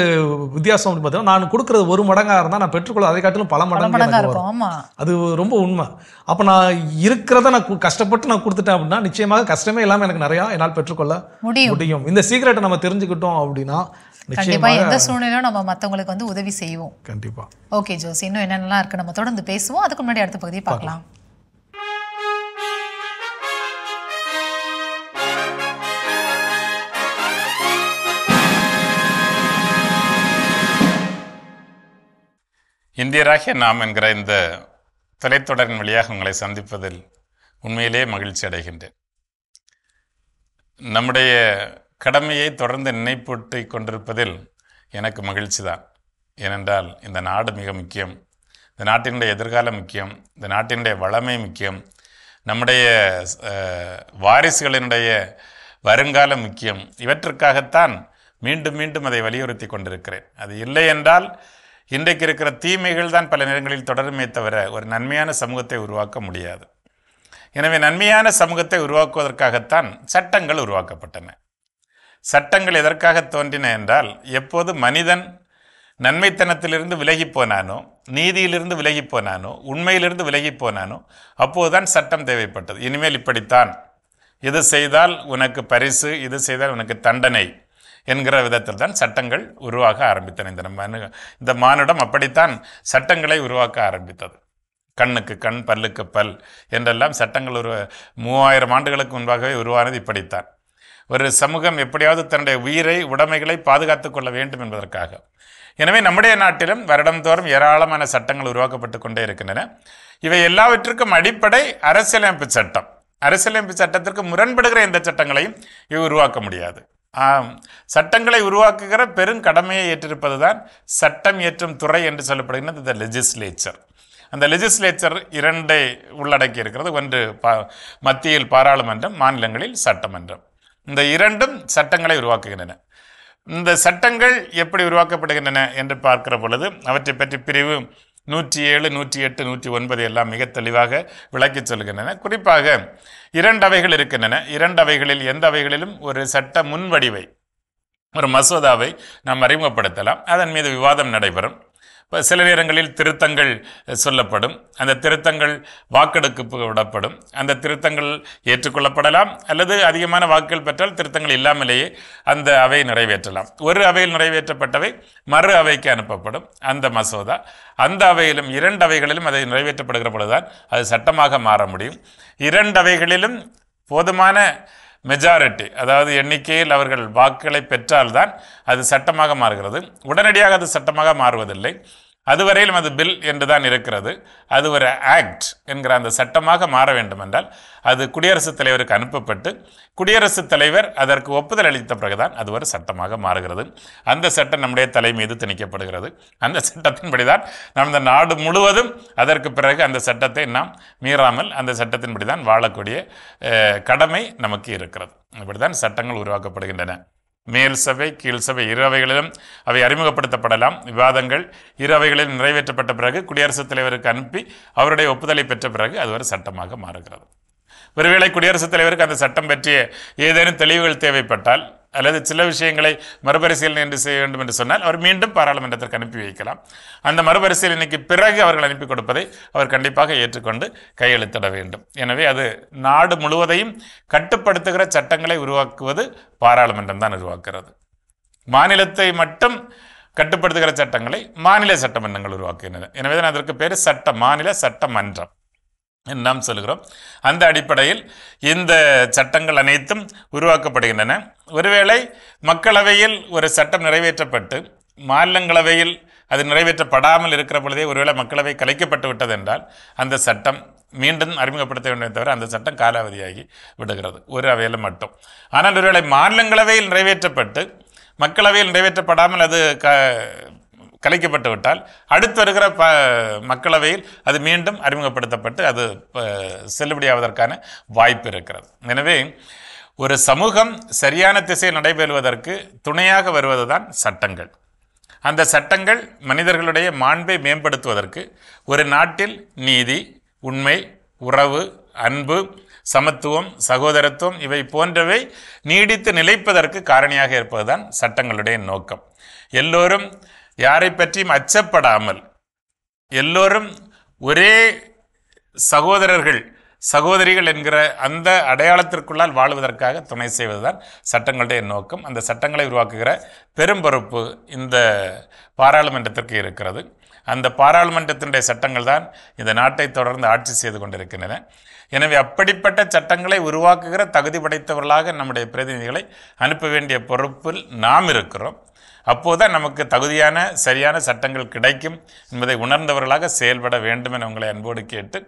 வித்தியாசம் அப்படின்னு பார்த்தீங்கன்னா, நான் கொடுக்கறது 1 மடங்காக இருந்தால் நான் பெற்றுக்கொள்ள அதை காட்டிலும் பல மடங்கு இருக்கும். அது ரொம்ப உண்மை. அப்போ நான் இருக்கிறத நான் கஷ்டப்பட்டு நான் கொடுத்துட்டேன் அப்படின்னா நிச்சயமாக கஷ்டமே இல்லாமல் எனக்கு நிறையா என்னால் பெற்றுக்கொள்ள முடியும். இந்த சீக்ரெட்டை நம்ம தெரிஞ்சுக்கிட்டோம் அப்படின்னா கண்டிப்பா எந்த சூழ்நிலையும் நம்ம மற்றவங்களுக்கு வந்து உதவி செய்வோம். கண்டிப்பா. ஓகே ஜோஸ், இன்னும் என்னென்னலாம் இருக்கு நம்ம தொடர்ந்து பேசுவோம். அதுக்கு முன்னாடி அடுத்த பகுதியை பார்க்கலாம். இந்தியராகிய நாம் என்கிற இந்த தொலைத்தொடரின் வழியாக உங்களை சந்திப்பதில் உண்மையிலே மகிழ்ச்சி அடைகின்றேன். நம்முடைய கடமையை தொடர்ந்து நினைப்பூட்டி கொண்டிருப்பதில் எனக்கு மகிழ்ச்சி தான். ஏனென்றால் இந்த நாடு மிக முக்கியம், இந்த நாட்டினுடைய எதிர்காலம் முக்கியம், இந்த நாட்டினுடைய வளமை முக்கியம், நம்முடைய வாரிசுகளினுடைய வருங்காலம் முக்கியம். இவற்றுக்காகத்தான் மீண்டும் மீண்டும் அதை வலியுறுத்தி கொண்டிருக்கிறேன். அது இல்லை என்றால் இன்றைக்கு இருக்கிற தீமைகள் தான் பல நேரங்களில் தொடருமே தவிர ஒரு நன்மையான சமூகத்தை உருவாக்க முடியாது. எனவே நன்மையான சமூகத்தை உருவாக்குவதற்காகத்தான் சட்டங்கள் உருவாக்கப்பட்டன. சட்டங்கள் எதற்காக தோன்றின என்றால், எப்போது மனிதன் நன்மைத்தனத்திலிருந்து விலகி போனானோ, நீதியிலிருந்து விலகி போனானோ, உண்மையிலிருந்து விலகி போனானோ, அப்போதுதான் சட்டம் தேவைப்பட்டது. இனிமேல் இப்படித்தான், இது செய்தால் உனக்கு பரிசு, இது செய்தால் உனக்கு தண்டனை என்கிற விதத்தில் தான் சட்டங்கள் உருவாக ஆரம்பித்தன. இந்த மானுடம் அப்படித்தான் சட்டங்களை உருவாக்க ஆரம்பித்தது. கண்ணுக்கு கண், பல்லுக்கு பல் என்றெல்லாம் சட்டங்கள் 3000 ஆண்டுகளுக்கு முன்பாகவே உருவானது இப்படித்தான். ஒரு சமூகம் எப்படியாவது தன்னுடைய உயிரை, உடைமைகளை பாதுகாத்து கொள்ள வேண்டும் என்பதற்காக. எனவே நம்முடைய நாட்டிலும் வருடந்தோறும் ஏராளமான சட்டங்கள் உருவாக்கப்பட்டு கொண்டே இருக்கின்றன. இவை எல்லாவற்றுக்கும் அடிப்படை அரசியலமைப்பு சட்டம். அரசியலமைப்பு சட்டத்திற்கு முரண்படுகிற எந்த சட்டங்களையும் இவை உருவாக்க முடியாது. சட்டங்களை உருவாக்குகிற பெருங்கடமையை ஏற்றிருப்பது தான் சட்டம் இயற்றும் துறை என்று சொல்லப்படுகிறது, இந்த லெஜிஸ்லேச்சர். அந்த லெஜிஸ்லேச்சர் 2 உள்ளடக்கி இருக்கிறது. ஒன்று மத்தியில் பாராளுமன்றம், மாநிலங்களில் சட்டமன்றம். இந்த 2ம் சட்டங்களை உருவாக்குகின்றன. இந்த சட்டங்கள் எப்படி உருவாக்கப்படுகின்றன என்று பார்க்கிற பொழுது அவற்றை பற்றி பிரிவு 107, 108, 109 எல்லாம் மிக தெளிவாக விளக்கி சொல்கின்றன. குறிப்பாக 2 அவைகள் இருக்கின்றன. 2 அவைகளில் எந்த அவைகளிலும் ஒரு சட்ட முன்வடிவை, ஒரு மசோதாவை நாம் அறிமுகப்படுத்தலாம். அதன் மீது விவாதம் நடைபெறும். சில நேரங்களில் திருத்தங்கள் சொல்லப்படும். அந்த திருத்தங்கள் வாக்கெடுப்பு விடப்படும். அந்த திருத்தங்கள் ஏற்றுக்கொள்ளப்படலாம், அல்லது அதிகமான வாக்குகள் பெற்றால் திருத்தங்கள் இல்லாமலேயே அந்த அவை நிறைவேற்றலாம். ஒரு அவையில் நிறைவேற்றப்பட்டவை மறு அவைக்கு அனுப்பப்படும் அந்த மசோதா. அந்த அவையிலும் 2 அவைகளிலும் அதை நிறைவேற்றப்படுகிற பொழுதுதான் அது சட்டமாக மாற முடியும். 2 அவைகளிலும் போதுமான மெஜாரிட்டி, அதாவது எண்ணிக்கையில் அவர்கள் வாக்குகளை பெற்றால்தான் அது சட்டமாக மாறுகிறது. உடனடியாக அது சட்டமாக மாறுவதில்லை. அதுவரையிலும் அது பில் என்று தான் இருக்கிறது. அது ஒரு ஆக்ட் என்கிற அந்த சட்டமாக மாற வேண்டும் என்றால் அது குடியரசுத் தலைவருக்கு அனுப்பப்பட்டு குடியரசுத் தலைவர் அதற்கு ஒப்புதல் அளித்த பிறகுதான் அது ஒரு சட்டமாக மாறுகிறது. அந்த சட்டம் நம்முடைய தலை மீது திணிக்கப்படுகிறது. அந்த சட்டத்தின்படிதான் நாம் இந்த நாடு முழுவதும் அதற்கு பிறகு அந்த சட்டத்தை நாம் மீறாமல் அந்த சட்டத்தின்படி தான் வாழக்கூடிய கடமை நமக்கு இருக்கிறது. இப்படிதான் சட்டங்கள் உருவாக்கப்படுகின்றன. மேல் சபை, கீழ் சபை 2 அவைகளிலும் அவை அறிமுகப்படுத்தப்படலாம். விவாதங்கள் 2 அவைகளிலும் நிறைவேற்றப்பட்ட பிறகு குடியரசுத் தலைவருக்கு அனுப்பி அவருடைய ஒப்புதலை பெற்ற பிறகு அது ஒரு சட்டமாக மாறுகிறது. ஒருவேளை குடியரசுத் தலைவருக்கு அந்த சட்டம் பற்றிய ஏதேனும் தெளிவுகள் தேவைப்பட்டால், அல்லது சில விஷயங்களை மறுபரிசீலனை என்று செய்ய வேண்டும் என்று சொன்னால் அவர் மீண்டும் பாராளுமன்றத்திற்கு அனுப்பி வைக்கலாம். அந்த மறுபரிசீலனைக்கு பிறகு அவர்கள் அனுப்பி கொடுப்பதை அவர் கண்டிப்பாக ஏற்றுக்கொண்டு கையெழுத்திட வேண்டும். எனவே அது நாடு முழுவதையும் கட்டுப்படுத்துகிற சட்டங்களை உருவாக்குவது பாராளுமன்றம் தான் உருவாக்குகிறது. மாநிலத்தை மட்டும் கட்டுப்படுத்துகிற சட்டங்களை மாநில சட்டமன்றங்கள் உருவாக்குகின்றன. எனவே தான் அதற்கு பேர் மாநில சட்டமன்றம். என்று நாம் சொல்கிறோம். அந்த அடிப்படையில் இந்த சட்டங்கள் அனைத்தும் உருவாக்கப்படுகின்றன. ஒருவேளை மக்களவையில் ஒரு சட்டம் நிறைவேற்றப்பட்டு மாநிலங்களவையில் அது நிறைவேற்றப்படாமல் இருக்கிற பொழுதே ஒருவேளை மக்களவை கலைக்கப்பட்டு விட்டது என்றால் அந்த சட்டம் மீண்டும் அறிமுகப்படுத்த வேண்டும் தவிர அந்த சட்டம் காலாவதியாகி விடுகிறது ஒரு அவையில் மட்டும். ஆனால் ஒருவேளை மாநிலங்களவையில் நிறைவேற்றப்பட்டு மக்களவையில் நிறைவேற்றப்படாமல் அது கலைக்கப்பட்டு விட்டால் அடுத்து வருகிற மக்களவையில் அது மீண்டும் அறிமுகப்படுத்தப்பட்டு அது செல்லுபடியாவதற்கான வாய்ப்பு இருக்கிறது. எனவே ஒரு சமூகம் சரியான திசையில் நடைபெறுவதற்கு துணையாக வருவதுதான் சட்டங்கள். அந்த சட்டங்கள் மனிதர்களுடைய மாண்பை மேம்படுத்துவதற்கு, ஒரு நாட்டில் நீதி, உண்மை, உறவு, அன்பு, சமத்துவம், சகோதரத்துவம் இவை போன்றவை நீடித்து நிலைப்பதற்கு காரணியாக இருப்பதுதான் சட்டங்களுடைய நோக்கம். எல்லோரும் யாரை பற்றியும் அச்சப்படாமல் எல்லோரும் ஒரே சகோதரர்கள் சகோதரிகள் என்கிற அந்த அடையாளத்திற்குள்ளால் வாழ்வதற்காக துணை செய்வதுதான் சட்டங்களுடைய நோக்கம். அந்த சட்டங்களை உருவாக்குகிற பெரும் பொறுப்பு இந்த பாராளுமன்றத்திற்கு இருக்கிறது. அந்த பாராளுமன்றத்தினுடைய சட்டங்கள் தான் இந்த நாட்டை தொடர்ந்து ஆட்சி செய்து கொண்டிருக்கின்றன. எனவே அப்படிப்பட்ட சட்டங்களை உருவாக்குகிற தகுதி படைத்தவர்களாக நம்முடைய பிரதிநிதிகளை அனுப்ப வேண்டிய பொறுப்பில் நாம் இருக்கிறோம். அப்போதுதான் நமக்கு தகுதியான சரியான சட்டங்கள் கிடைக்கும் என்பதை உணர்ந்தவர்களாக செயல்பட வேண்டும் என உங்களை அன்போடு கேட்டு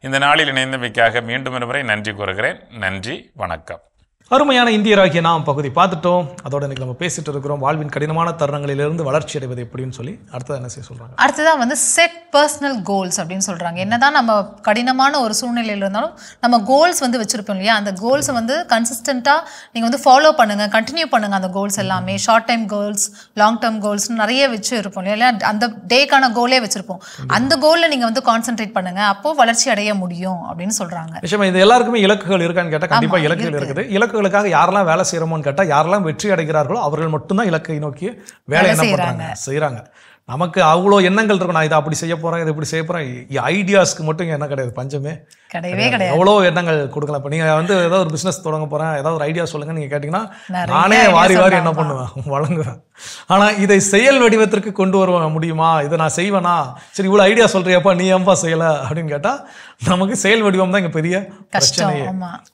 இந்த நாளில் இணைந்தமைக்காக மீண்டும் ஒருமுறை நன்றி கூறுகிறேன். நன்றி, வணக்கம். அருமையான இந்தியராகிய நாம் பகுதி பார்த்துட்டோம். அதோட இன்னைக்கு நம்ம பேசிட்டு இருக்கிறோம் வாழ்வின் கடினமான தருணங்களிலிருந்து வளர்ச்சி அடைவது எப்படின்னு சொல்லி. அடுத்தது என்ன செய்ய சொல்றாங்க? அடுத்ததான் வந்து செட் பர்சனல் கோல்ஸ் அப்படின்னு சொல்றாங்க. என்னதான் நம்ம கடினமான ஒரு சூழ்நிலையில் இருந்தாலும் நம்ம கோல்ஸ் வந்து வச்சிருப்போம் இல்லையா, அந்த கோல்ஸை வந்து கன்சிஸ்டண்டா நீங்க வந்து ஃபாலோ பண்ணுங்க, கண்டினியூ பண்ணுங்க. அந்த கோல்ஸ் எல்லாமே short time goals, long term goals நிறைய வச்சு இருப்போம் இல்லையா. அந்த டேக்கான கோலே வச்சிருப்போம். அந்த கோல்ல நீங்க வந்து கான்சென்ட்ரேட் பண்ணுங்க, அப்போ வளர்ச்சி அடைய முடியும் அப்படின்னு சொல்றாங்க. நிச்சயமா இது எல்லாருக்குமே இலக்குகள் இருக்கான்னு கேட்டா கண்டிப்பா இலக்குகள் இருக்குது. இலக்குகளுக்காக யாரெல்லாம் வேலை செய்யறோமோன்னு கேட்டா யாரெல்லாம் வெற்றி அடைகிறார்களோ அவர்கள் மட்டும்தான் இலக்கை நோக்கி வேலை என்ன பண்றாங்க செய்யறாங்க. நமக்கு அவ்வளோ எண்ணங்கள் இருக்கும், நான் இதை அப்படி செய்ய போறேன், இதை இப்படி செய்ய போறேன். ஐடியாஸ்க்கு மட்டும் என்ன கிடையாது, பஞ்சமே கிடையாது. எவ்வளோ எண்ணங்கள் கொடுக்கலாம். இப்போ நீங்கள் வந்து ஏதாவது ஒரு பிஸ்னஸ் தொடங்க போகிறேன், ஏதாவது ஒரு ஐடியா சொல்லுங்க நீங்கள் கேட்டிங்கன்னா நானே வாரி வாரி என்ன பண்ணுவேன், வழங்குவேன். ஆனால் இதை செயல் வடிவத்திற்கு கொண்டு வர முடியுமா, இதை நான் செய்வேனா, சரி இவ்வளோ ஐடியா சொல்கிறியப்பா நீ ஏன்பா செய்யலை அப்படின்னு கேட்டால் நமக்கு செயல் வடிவம் தான் இங்கே பெரிய பிரச்சனையே.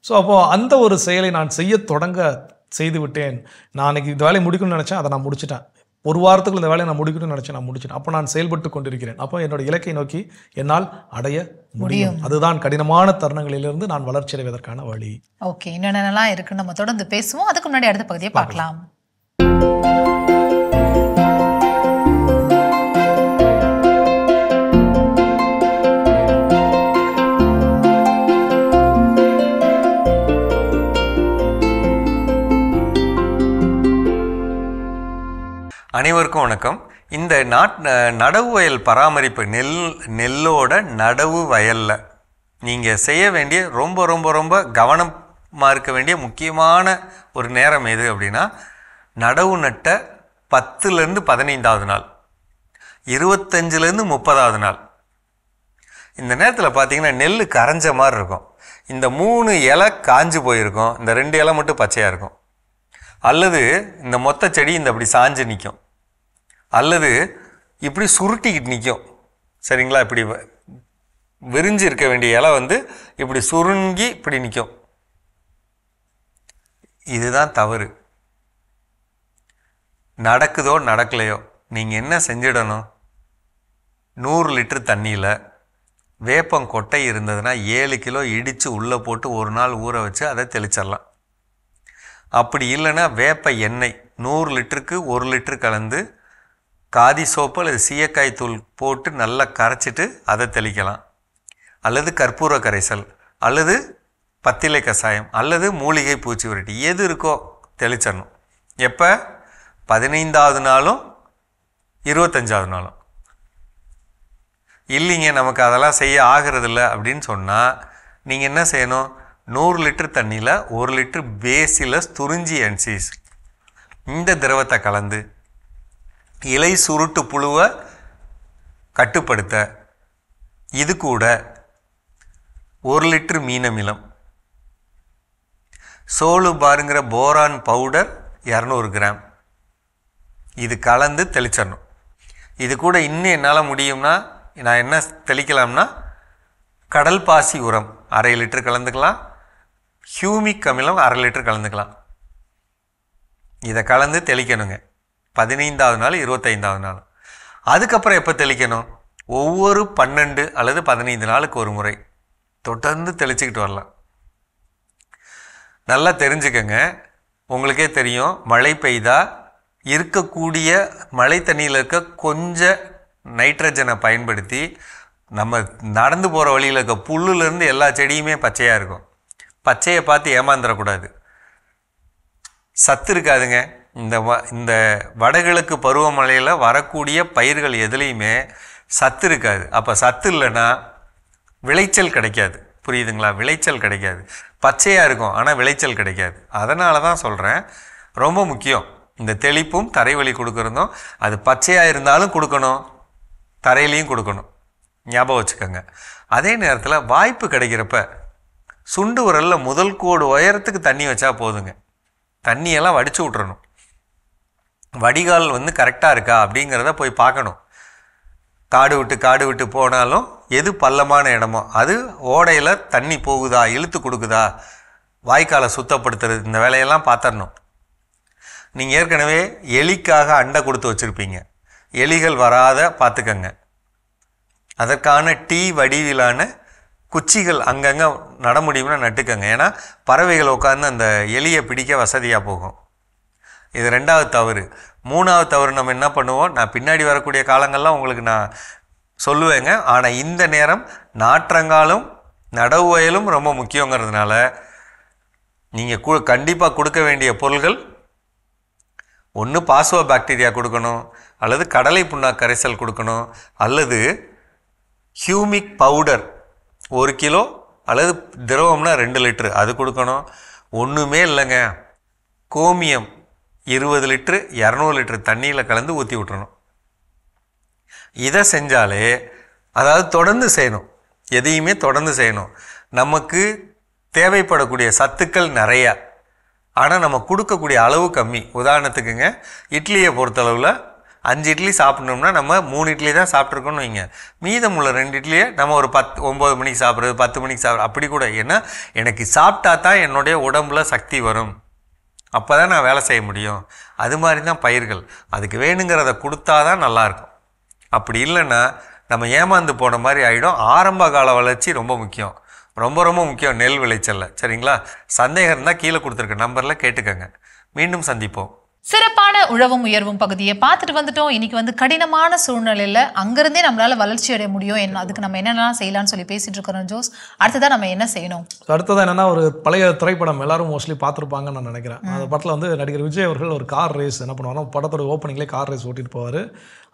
ஸோ அப்போது அந்த ஒரு செயலை நான் செய்து விட்டேன். நான் அன்னைக்கு இந்த வேலையை முடிக்கணும்னு நினச்சேன், அதை நான் முடிச்சிட்டேன். ஒரு வாரத்துக்குள்ள இந்த வேலையை நான் முடிக்கணும்னு நினச்சேன், நான் முடிச்சிட்டேன். அப்போ நான் செயல்பட்டு கொண்டிருக்கிறேன். அப்போ என்னோட இலக்கை நோக்கி என்னால் அடைய முடியும். அதுதான் கடினமான தருணங்களிலிருந்து நான் வளர்ச்சி அடைவதற்கான வழி. ஓகே, என்னென்னலாம் இருக்குன்னு நம்ம தொடர்ந்து பேசுவோம். அதுக்கு முன்னாடி அடுத்த பகுதியை பார்க்கலாம். அனைவருக்கும் வணக்கம். இந்த நடவு வயல் பராமரிப்பு, நெல்லோட நடவு வயலில் நீங்கள் செய்ய வேண்டிய ரொம்ப ரொம்ப ரொம்ப கவனமாக இருக்க வேண்டிய முக்கியமான ஒரு நேரம் எது அப்படின்னா, நடவு நட்ட 10லேருந்து 15வது நாள், 25லேருந்து 30வது நாள். இந்த நேரத்தில் பார்த்தீங்கன்னா நெல் கரைஞ்ச மாதிரி இருக்கும். இந்த 3 இலை காஞ்சு போயிருக்கும், இந்த 2 இலை மட்டும் பச்சையாக இருக்கும். அல்லது இந்த மொத்த செடி இந்த அப்படி சாஞ்சு நிற்கும், அல்லது இப்படி சுருட்டிக்கிட்டு நிற்கும். சரிங்களா, இப்படி விரிஞ்சு இருக்க வேண்டிய இலை வந்து இப்படி சுருங்கி இப்படி நிற்கும். இதுதான் தவறு. நடக்குதோ நடக்கலையோ நீங்கள் என்ன செஞ்சிடணும், 100 லிட்டர் தண்ணியில் வேப்பங்கொட்டை இருந்ததுன்னா 7 கிலோ இடித்து உள்ளே போட்டு ஒரு நாள் ஊற வச்சு அதை தெளிச்சிடலாம். அப்படி இல்லைன்னா வேப்ப எண்ணெய் 100 லிட்டருக்கு 1 லிட்டர் கலந்து காதி சோப்பு அல்லது சீயக்காய் தூள் போட்டு நல்லா கரைச்சிட்டு அதை தெளிக்கலாம். அல்லது கற்பூர கரைசல், அல்லது பத்திலை கஷாயம், அல்லது மூலிகை பூச்சி விரட்டி, எது இருக்கோ தெளிச்சிடணும். எப்போ? 15வது நாளும் 25வது நாளும். இல்லைங்க நமக்கு அதெல்லாம் செய்ய ஆகிறதில்ல அப்படின்னு சொன்னால் நீங்கள் என்ன செய்யணும், 100 லிட்டர் தண்ணியில் 1 லிட்டர் பேசிலஸ் துறிஞ்சி என்சிஸ் இந்த திரவத்தை கலந்து இலை சுருட்டு புழுவை கட்டுப்படுத்த இது கூட 1 லிட்டர் மீனமிலம், சோலு பாருங்கிற போரான் பவுடர் 200 கிராம் இது கலந்து தெளிச்சிடணும். இது கூட இன்னும் என்னால் முடியும்னா நான் என்ன தெளிக்கலாம்னா கடல் பாசி உரம் 1/2 லிட்டர் கலந்துக்கலாம், ஹியூமிக் அமிலம் 1/2 லிட்டர் கலந்துக்கலாம். இதை கலந்து தெளிக்கணுங்க 15வது நாள் 25வது நாள். அதுக்கப்புறம் எப்போ தெளிக்கணும்? ஒவ்வொரு 12 அல்லது 15 நாளுக்கு ஒரு முறை தொடர்ந்து தெளிச்சுக்கிட்டு வரலாம். நல்லா தெரிஞ்சுக்கங்க, உங்களுக்கே தெரியும், மழை பெய்தா இருக்கக்கூடிய மழை தண்ணியில் இருக்க கொஞ்சம் நைட்ரஜனை பயன்படுத்தி நம்ம நடந்து போகிற வழியில் இருக்க புல்லுலேருந்து எல்லா செடியுமே பச்சையாக இருக்கும். பச்சையை பார்த்து ஏமாந்துடக்கூடாது. சத்து இருக்காதுங்க. இந்த வடகிழக்கு பருவமழையில் வரக்கூடிய பயிர்கள் எதுலேயுமே சத்து இருக்காது. அப்போ சத்து இல்லைன்னா விளைச்சல் கிடைக்காது. புரியுதுங்களா? விளைச்சல் கிடைக்காது. பச்சையாக இருக்கும் ஆனால் விளைச்சல் கிடைக்காது. அதனால தான் சொல்கிறேன், ரொம்ப முக்கியம் இந்த தெளிப்பும் தரைவழி கொடுக்குறதும். அது பச்சையாக இருந்தாலும் கொடுக்கணும், தரையிலையும் கொடுக்கணும், ஞாபகம் வச்சுக்கோங்க. அதே நேரத்தில் வாய்ப்பு கிடைக்கிறப்ப சுண்டு உரலில் முதல் கோடு உயரத்துக்கு தண்ணி வச்சா போதுங்க. தண்ணியெல்லாம் வடித்து விட்றணும். வடிகால் கரெக்டாக இருக்கா அப்படிங்கிறத போய் பார்க்கணும். காடு விட்டு போனாலும் எது பள்ளமான இடமோ அது ஓடையில் தண்ணி போகுதா, இழுத்து கொடுக்குதா, வாய்க்காலை சுத்தப்படுத்துறது, இந்த வேலையெல்லாம் பார்த்துடணும். நீங்கள் ஏற்கனவே எலிக்காக அண்டை கொடுத்து வச்சுருப்பீங்க. எலிகள் வராத பார்த்துக்கங்க. அதற்கான டீ வடிவிலான குச்சிகள் அங்கங்கே நட முடியும்னா நட்டுக்கங்க. ஏன்னா பறவைகள் உட்காந்து அந்த எலியை பிடிக்க வசதியாக போகும். இது 2வது தவறு. 3வது தவறு நம்ம என்ன பண்ணுவோம், நான் பின்னாடி வரக்கூடிய காலங்கள்லாம் உங்களுக்கு நான் சொல்லுவேங்க. ஆனால் இந்த நேரம் நாற்றங்காலும் நடவு வயலும் ரொம்ப முக்கியங்கிறதுனால நீங்கள் கண்டிப்பாக கொடுக்க வேண்டிய பொருள்கள் ஒன்று பாசுவா பாக்டீரியா கொடுக்கணும், அல்லது கடலை புண்ணாக்கு கரைசல் கொடுக்கணும், அல்லது ஹியூமிக் பவுடர் 1 கிலோ அல்லது திரவம்னா 2 லிட்டரு அது கொடுக்கணும். ஒன்றுமே இல்லைங்க, கோமியம் 20 லிட்டரு 200 லிட்டர் தண்ணியில் கலந்து ஊற்றி விட்டுறணும். இதை செஞ்சாலே, அதாவது தொடர்ந்து செய்யணும், எதையுமே தொடர்ந்து செய்யணும். நமக்கு தேவைப்படக்கூடிய சத்துக்கள் நிறையா, ஆனால் நம்ம கொடுக்கக்கூடிய அளவு கம்மி. உதாரணத்துக்குங்க, இட்லியை பொறுத்தளவில் 5 இட்லி சாப்பிட்ணும்னா நம்ம 3 இட்லி தான் சாப்பிட்ருக்கோன்னு வைங்க. மீதம் உள்ள 2 இட்லியை நம்ம ஒரு 9 மணிக்கு சாப்பிட்றது, 10 மணிக்கு சாப்பிட்றது, அப்படி கூட. ஏன்னா எனக்கு சாப்பிட்டா தான் என்னுடைய உடம்புல சக்தி வரும், அப்போ தான் நான் வேலை செய்ய முடியும். அது மாதிரி தான் பயிர்கள். அதுக்கு வேணுங்கிறத கொடுத்தா தான் நல்லாயிருக்கும். அப்படி இல்லைன்னா நம்ம ஏமாந்து போன மாதிரி ஆகிடும். ஆரம்ப கால வளர்ச்சி ரொம்ப முக்கியம், ரொம்ப ரொம்ப முக்கியம் நெல் விளைச்சலில். சரிங்களா? சந்தேகம் இருந்தால் கீழே கொடுத்துருக்க நம்பரில் கேட்டுக்கங்க. மீண்டும் சந்திப்போம். சிறப்பான உழவும் உயர்வும் பகுதியை பார்த்துட்டு வந்துட்டோம். இன்னைக்கு கடினமான சூழ்நிலையில் அங்கிருந்தே நம்மளால வளர்ச்சி அடைய முடியும், அதுக்கு நம்ம என்னென்னலாம் செய்யலாம்னு சொல்லி பேசிட்டு இருக்கிறோம் ஜோஸ். அடுத்ததான் நம்ம என்ன செய்யணும்? அடுத்ததான் என்னன்னா, ஒரு பழைய திரைப்படம் எல்லாரும் மோஸ்ட்லி பார்த்துருப்பாங்கன்னு நான் நினைக்கிறேன். அந்த படத்தில் நடிகர் விஜய் அவர்கள் ஒரு கார் ரேஸ் என்ன பண்ணுவாங்க, படத்தோட ஓப்பனிங்லேயே கார் ரேஸ் ஓட்டிட்டு போவார்.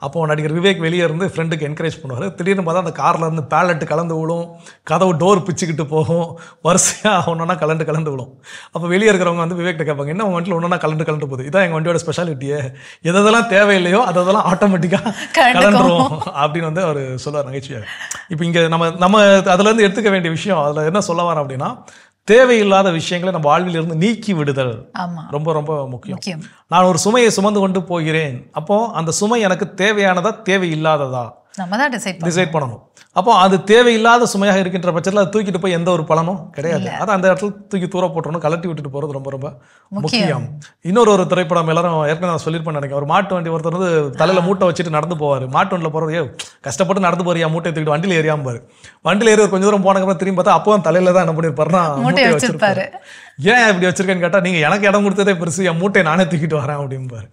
அப்போது நடிகர் விவேக் வெளியே இருந்து ஃப்ரெண்டுக்கு என்கரேஜ் பண்ணுவார். திடீர்னு பார்த்தா அந்த காரில் இருந்து பேலட்டு கலந்து விழும், கதவு டோர் பிச்சுக்கிட்டு போகும், வரிசையாக ஒன்றா கலந்து விழும். அப்போ வெளியே இருக்கிறவங்க விவேக்கிட்ட கேட்பாங்க, என்ன உங்கள் வண்டியில் ஒன்றா கலந்து போகுது, இதான் எங்கள் வண்டியோட ஸ்பெஷாலிட்டியே, எதெல்லாம் தேவையில்லையோ அதெல்லாம் ஆட்டோமேட்டிக்காக கலந்துருவோம் அப்படின்னு அவர் சொல்லுவார் நகைச்சுவையாக. இப்போ இங்கே நம்ம அதுலேருந்து எடுத்துக்க வேண்டிய விஷயம், அதில் என்ன சொல்ல வரோம் அப்படின்னா, தேவையில்லாத விஷயங்களை நம்ம வாழ்வில் இருந்து நீக்கி விடுதல் ரொம்ப ரொம்ப முக்கியம். நான் ஒரு சுமையை சுமந்து கொண்டு போகிறேன், அப்போ அந்த சுமை எனக்கு தேவையானதா தேவையில்லாததா டிசைட் பண்ணணும். அப்போ அது தேவையில்லாத சுமையாக இருக்கின்ற பட்சத்தில் அதை தூக்கிட்டு போய் எந்த ஒரு பலனும் கிடையாது. அதை அந்த இடத்துல தூக்கி தூர போட்டணும், கலட்டி விட்டுட்டு போகிறது ரொம்ப ரொம்ப முக்கியம். இன்னொரு திரைப்படம் எல்லாரும் ஏற்கனவே நான் சொல்லியிருப்பேன் நினைக்கிறேன். ஒரு மாட்டு வண்டி ஒருத்தர் தலையில் மூட்டை வச்சுட்டு நடந்து போவார். மாட்டு வண்டியில் போகிறது, கஷ்டப்பட்டு நடந்து போறியா, மூட்டை தூக்கிட்டு வண்டியில் ஏறியாம பாரு. வண்டியில் ஏறி கொஞ்சம் தூரம் போனதுக்கப்புறம் திரும்பி பார்த்தா அப்போ தலையில தான் என்ன பண்ணியிருப்பாருன்னா மூட்டையை வச்சிருப்பாரு. ஏன் இப்படி வச்சிருக்கேன்னு கேட்டால், நீங்கள் எனக்கு இடம் கொடுத்ததே பெருசு, என் மூட்டையை நானே தூக்கிட்டு வரேன் அப்படிம்பாரு.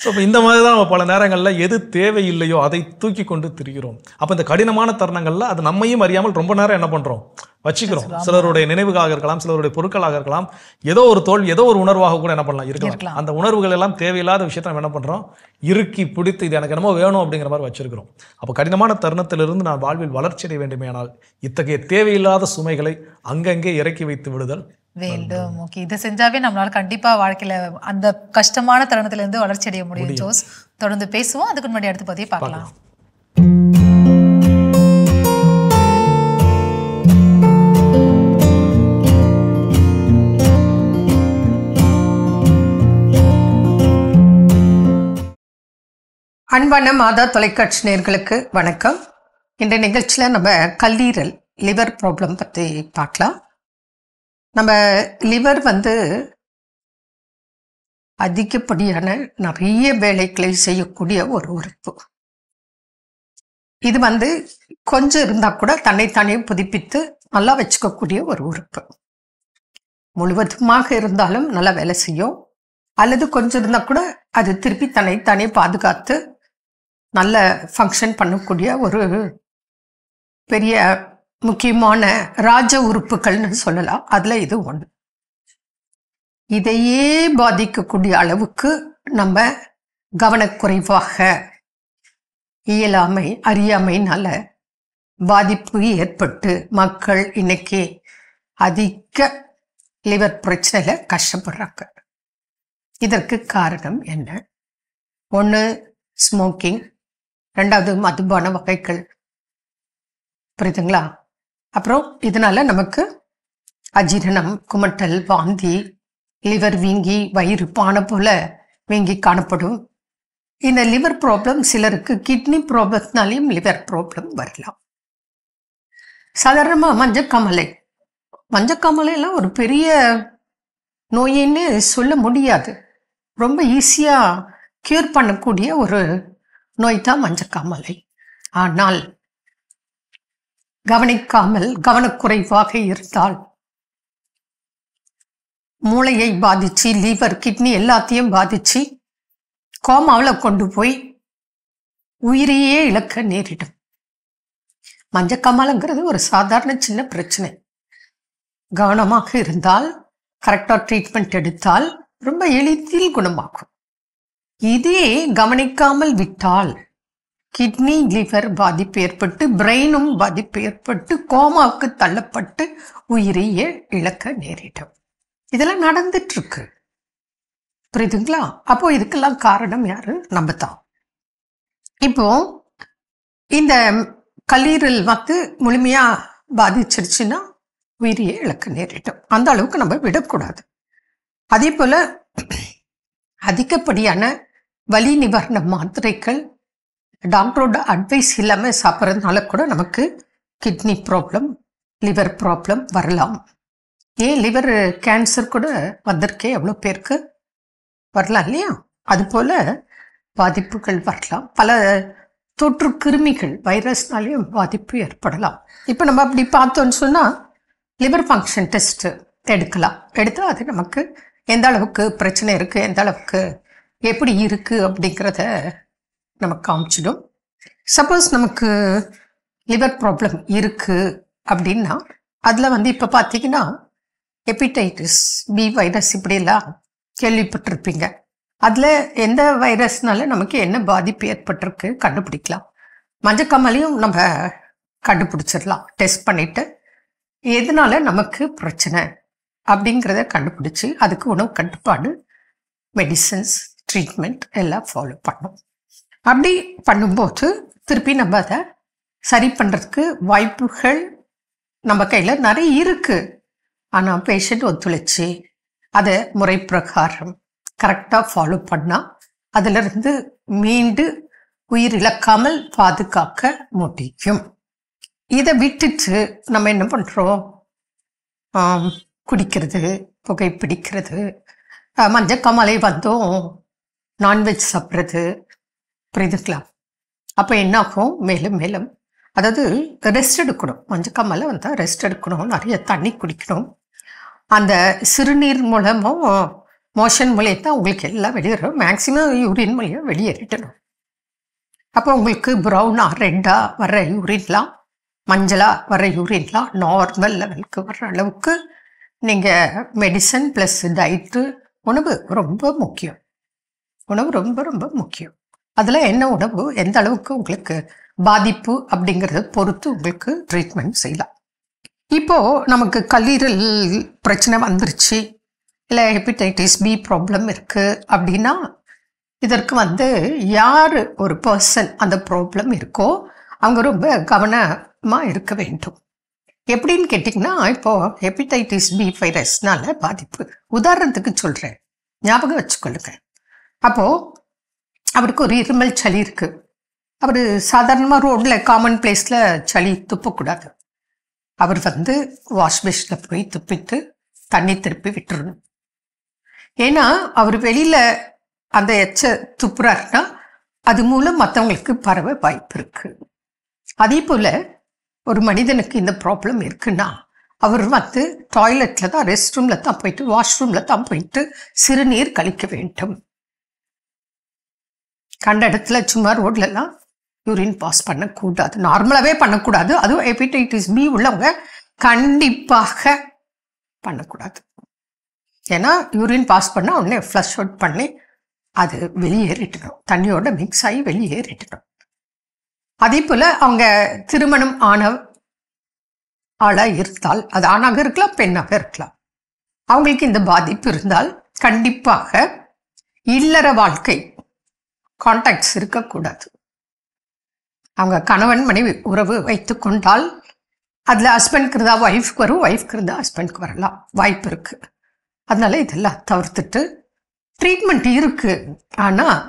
ஸோ இப்போ இந்த மாதிரி தான் நம்ம பல நேரங்களில் எது தேவையில்லையோ அதை தூக்கி கொண்டு திரிகிறோம். அப்போ இந்த கடினமான தருணங்களில் அது நம்மையும் அறியாமல் ரொம்ப நேரம் என்ன பண்ணுறோம், வச்சுக்கிறோம். சிலருடைய நினைவுகளாக இருக்கலாம், சிலருடைய பொருட்களாக இருக்கலாம், ஏதோ ஒரு தோல், ஏதோ ஒரு உணர்வாக கூட என்ன பண்ணலாம் இருக்கலாம். அந்த உணர்வுகள் எல்லாம் தேவையில்லாத விஷயத்தை நம்ம என்ன பண்ணுறோம், இறுக்கி பிடித்து இது எனக்கு என்னமோ வேணும் அப்படிங்கிற மாதிரி வச்சிருக்கிறோம். அப்போ கடினமான தருணத்திலிருந்து நான் வாழ்வில் வளர்ச்சி அடைய வேண்டுமேனால் இத்தகைய தேவையில்லாத சுமைகளை அங்கங்கே இறக்கி வைத்து விடுதல் வேண்டும். ஓகே, இதை செஞ்சாவே நம்மளால கண்டிப்பா வாழ்க்கையில அந்த கஷ்டமான தருணத்துல இருந்து வளர்ச்சி அடைய முடியும். ஜோஸ், தொடர்ந்து பேசுவோம். அதுக்கு முன்னாடி அடுத்து பத்தி பார்க்கலாம். அன்பான மாதா தொலைக்காட்சி நேயர்களுக்கு வணக்கம். இந்த நிகழ்ச்சியில் நம்ம கல்லீரல் லிவர் ப்ராப்ளம் பற்றி பார்க்கலாம். நம்ம லிவர் அதிகப்படியான நிறைய வேலைகளை செய்யக்கூடிய ஒரு உறுப்பு. இது கொஞ்சம் இருந்தால் கூட தன்னைத்தானே புதுப்பித்து நல்லா வச்சுக்கக்கூடிய ஒரு உறுப்பு. முழுவதுமாக இருந்தாலும் நல்லா வேலை செய்யும், அல்லது கொஞ்சம் இருந்தால் கூட அது திருப்பி தன்னைத்தானே பாதுகாத்து நல்ல ஃபங்க்ஷன் பண்ணக்கூடிய ஒரு பெரிய முக்கியமான ராஜ உறுப்புகள்னு சொல்லலாம். அதில் இது ஒன்று. இதையே பாதிக்கக்கூடிய அளவுக்கு நம்ம கவனக்குறைவாக, இயலாமை, அறியாமைனால பாதிப்பு ஏற்பட்டு மக்கள் இன்னைக்கு அதிக லிவர் பிரச்சனையில் கஷ்டப்படுறாங்க. இதற்கு காரணம் என்ன? ஒன்று ஸ்மோக்கிங், ரெண்டாவது மதுபான வகைகள், புரியுதுங்களா? அப்புறம் இதனால நமக்கு அஜீரணம், குமட்டல், வாந்தி, லிவர் வீங்கி, வயிறு பானை போல வீங்கி காணப்படும். இந்த லிவர் ப்ராப்ளம் சிலருக்கு கிட்னி ப்ராப்ளத்தினாலையும் லிவர் ப்ராப்ளம் வரலாம். சாதாரணமாக மஞ்சக்காமலையெல்லாம் ஒரு பெரிய நோயின்னு சொல்ல முடியாது. ரொம்ப ஈஸியாக க்யூர் பண்ணக்கூடிய ஒரு நோய் தான் மஞ்சக்காமலை. ஆனால் கவனிக்காமல், கவனக்குறைவாக இருந்தால் மூளையை பாதிச்சு, லிவர், கிட்னி எல்லாத்தையும் பாதிச்சு கோமாவில் கொண்டு போய் உயிரையே இழக்க நேரிடும். மஞ்சக்காமலைங்கிறது ஒரு சாதாரண சின்ன பிரச்சனை. கவனமாக இருந்தால், கரெக்டாக ட்ரீட்மெண்ட் எடுத்தால் ரொம்ப எளிதில் குணமாகும். இதே கவனிக்காமல் விட்டால் கிட்னி, லிவர் பாதிப்பு ஏற்பட்டு, பிரெயினும் பாதிப்பு ஏற்பட்டு, கோமாவுக்கு தள்ளப்பட்டு உயிரையே இழக்க நேரிடும். இதெல்லாம் நடந்துட்டு இருக்கு, புரியுதுங்களா? அப்போ இதுக்கெல்லாம் காரணம் யாரு? நம்ம தான். இப்போ இந்த கல்லீரல் முழுமையா பாதிச்சிருச்சுன்னா உயிரையே இழக்க நேரிடும். அந்த அளவுக்கு நம்ம விடக்கூடாது. அதே போல அதிகப்படியான வலி நிவாரண மாத்திரைகள் டாக்டரோட அட்வைஸ் இல்லாமல் சாப்பிட்றதுனால கூட நமக்கு கிட்னி ப்ராப்ளம், லிவர் ப்ராப்ளம் வரலாம். ஏன் லிவர் கேன்சர் கூட வந்திருக்கே, எவ்வளோ பேருக்கு வரலாம் இல்லையா? அதுபோல் பாதிப்புகள் வரலாம். பல தொற்று கிருமிகள், வைரஸ்னாலேயும் பாதிப்பு ஏற்படலாம். இப்போ நம்ம அப்படி பார்த்தோன்னு சொன்னால் லிவர் ஃபங்க்ஷன் டெஸ்ட்டு எடுக்கலாம். எடுத்தால் அது நமக்கு எந்த அளவுக்கு பிரச்சனை இருக்குது, எந்த அளவுக்கு எப்படி இருக்குது அப்படிங்கிறத நமக்கு காமிச்சிடும். சப்போஸ் நமக்கு லிவர் ப்ராப்ளம் இருக்குது அப்படின்னா அதில் இப்போ பார்த்தீங்கன்னா ஹெப்படைட்டிஸ் பி வைரஸ் இப்படியெல்லாம் கேள்விப்பட்டிருப்பீங்க. அதில் எந்த வைரஸ்னால நமக்கு என்ன பாதிப்பு ஏற்பட்டிருக்கு கண்டுபிடிக்கலாம். மஞ்சக்காமலையும் நம்ம கண்டுபிடிச்சிடலாம் டெஸ்ட் பண்ணிவிட்டு. எதனால நமக்கு பிரச்சனை அப்படிங்கிறத கண்டுபிடிச்சி அதுக்கு உணவு கட்டுப்பாடு, மெடிசன்ஸ், ட்ரீட்மெண்ட் எல்லாம் ஃபாலோ பண்ணணும். அப்படி பண்ணும்போது திருப்பி நம்ம அதை சரி பண்ணுறதுக்கு வாய்ப்புகள் நம்ம கையில் நிறைய இருக்குது. ஆனால் பேஷண்ட் ஒத்துழைச்சி அதை முறை பிரகாரம் கரெக்டாக ஃபாலோ பண்ணால் அதிலிருந்து மீண்டு உயிர் இழக்காமல் பாதுகாக்க முடியும். இதை விட்டுட்டு நம்ம என்ன பண்ணுறோம்? குடிக்கிறது, புகைப்பிடிக்கிறது, மஞ்சக்காமலை நான்வெஜ் சாப்பிட்றது, புரியுதுங்களா? அப்போ என்னாகும்? மேலும் மேலும் அதாவது ரெஸ்ட் எடுக்கணும். மஞ்சக்காமலை ரெஸ்ட் எடுக்கணும், நிறைய தண்ணி குடிக்கணும். அந்த சிறுநீர் மூலமும் மோஷன் மூலியம் தான் உங்களுக்கு எல்லாம் வெளியேறும். மேக்சிமம் யூரின் மூலியம் வெளியேறிட்டணும். அப்போ உங்களுக்கு ப்ரௌனாக ரெட்டாக வர்ற யூரின்லாம், மஞ்சளாக வர்ற யூரின்லாம் நார்மல் லெவலுக்கு வர்ற அளவுக்கு நீங்கள் மெடிசன் ப்ளஸ் டயட்டு, உணவு ரொம்ப முக்கியம். உணவு ரொம்ப ரொம்ப முக்கியம். அதில் என்ன உணவு எந்த அளவுக்கு உங்களுக்கு பாதிப்பு அப்படிங்கிறத பொறுத்து உங்களுக்கு ட்ரீட்மெண்ட் செய்யலாம். இப்போது நமக்கு கல்லீரல் பிரச்சனை வந்துருச்சு, இல்லை ஹெப்படைட்டிஸ் பி ப்ராப்ளம் இருக்குது அப்படின்னா இதற்கு யார் ஒரு பர்சன் அந்த ப்ராப்ளம் இருக்கோ அவங்க ரொம்ப கவனமாக இருக்க வேண்டும். எப்படின்னு கேட்டிங்கன்னா, இப்போது ஹெப்படைட்டிஸ் பி வைரஸ்னால பாதிப்பு, உதாரணத்துக்கு சொல்கிறேன், ஞாபகம் வச்சுக்கொள்ளுங்க. அப்போது அவருக்கு ஒரு இருமல் சளி இருக்குது. அவர் சாதாரணமாக ரோட்டில் காமன் பிளேஸில் சளி துப்பக்கூடாது. அவர் வந்து வாஷ் பேஷனில் போய் துப்பிட்டு தண்ணி திருப்பி விட்டுறணும். ஏன்னா அவர் வெளியில் அந்த எச்ச துப்புறாருன்னா அது மூலம் மற்றவங்களுக்கு பரவ வாய்ப்பு இருக்கு. அதே போல் ஒரு மனிதனுக்கு இந்த ப்ராப்ளம் இருக்குன்னா அவர் வந்து டாய்லெட்டில் தான், ரெஸ்ட் ரூமில் தான் போயிட்டு, வாஷ்ரூமில் தான் போயிட்டு சிறுநீர் கழிக்க வேண்டும். கண்ட இடத்துல சும்மா ரோட்லலாம் யூரின் பாஸ் பண்ணக்கூடாது, நார்மலாகவே பண்ணக்கூடாது. அதுவும் ஹெப்படைட்டிஸ் பி உள்ளவங்க கண்டிப்பாக பண்ணக்கூடாது. ஏன்னா யூரின் பாஸ் பண்ணால் உடனே ஃப்ளஷ் அவுட் பண்ணி அது வெளியேறிட்டணும், தண்ணியோட மிக்ஸ் ஆகி வெளியேறிட்டணும். அதே போல் அவங்க திருமணம் ஆன ஆளாக இருந்தால், அது ஆணாக இருக்கலாம் பெண்ணாக இருக்கலாம், அவங்களுக்கு இந்த பாதிப்பு இருந்தால் கண்டிப்பாக இல்லற வாழ்க்கை கான்டாக்ட்ஸ் இருக்கக்கூடாது. அவங்க கணவன் மனைவி உறவு வைத்து கொண்டால் அதில் ஹஸ்பண்ட்க்கு இருந்தால் ஒய்ஃப்க்கு வரும், ஒய்ஃப்க்கு இருந்தால் ஹஸ்பண்ட்க்கு வரலாம், வாய்ப்பு இருக்குது. அதனால இதெல்லாம் தவிர்த்துட்டு ட்ரீட்மெண்ட் இருக்குது, ஆனால்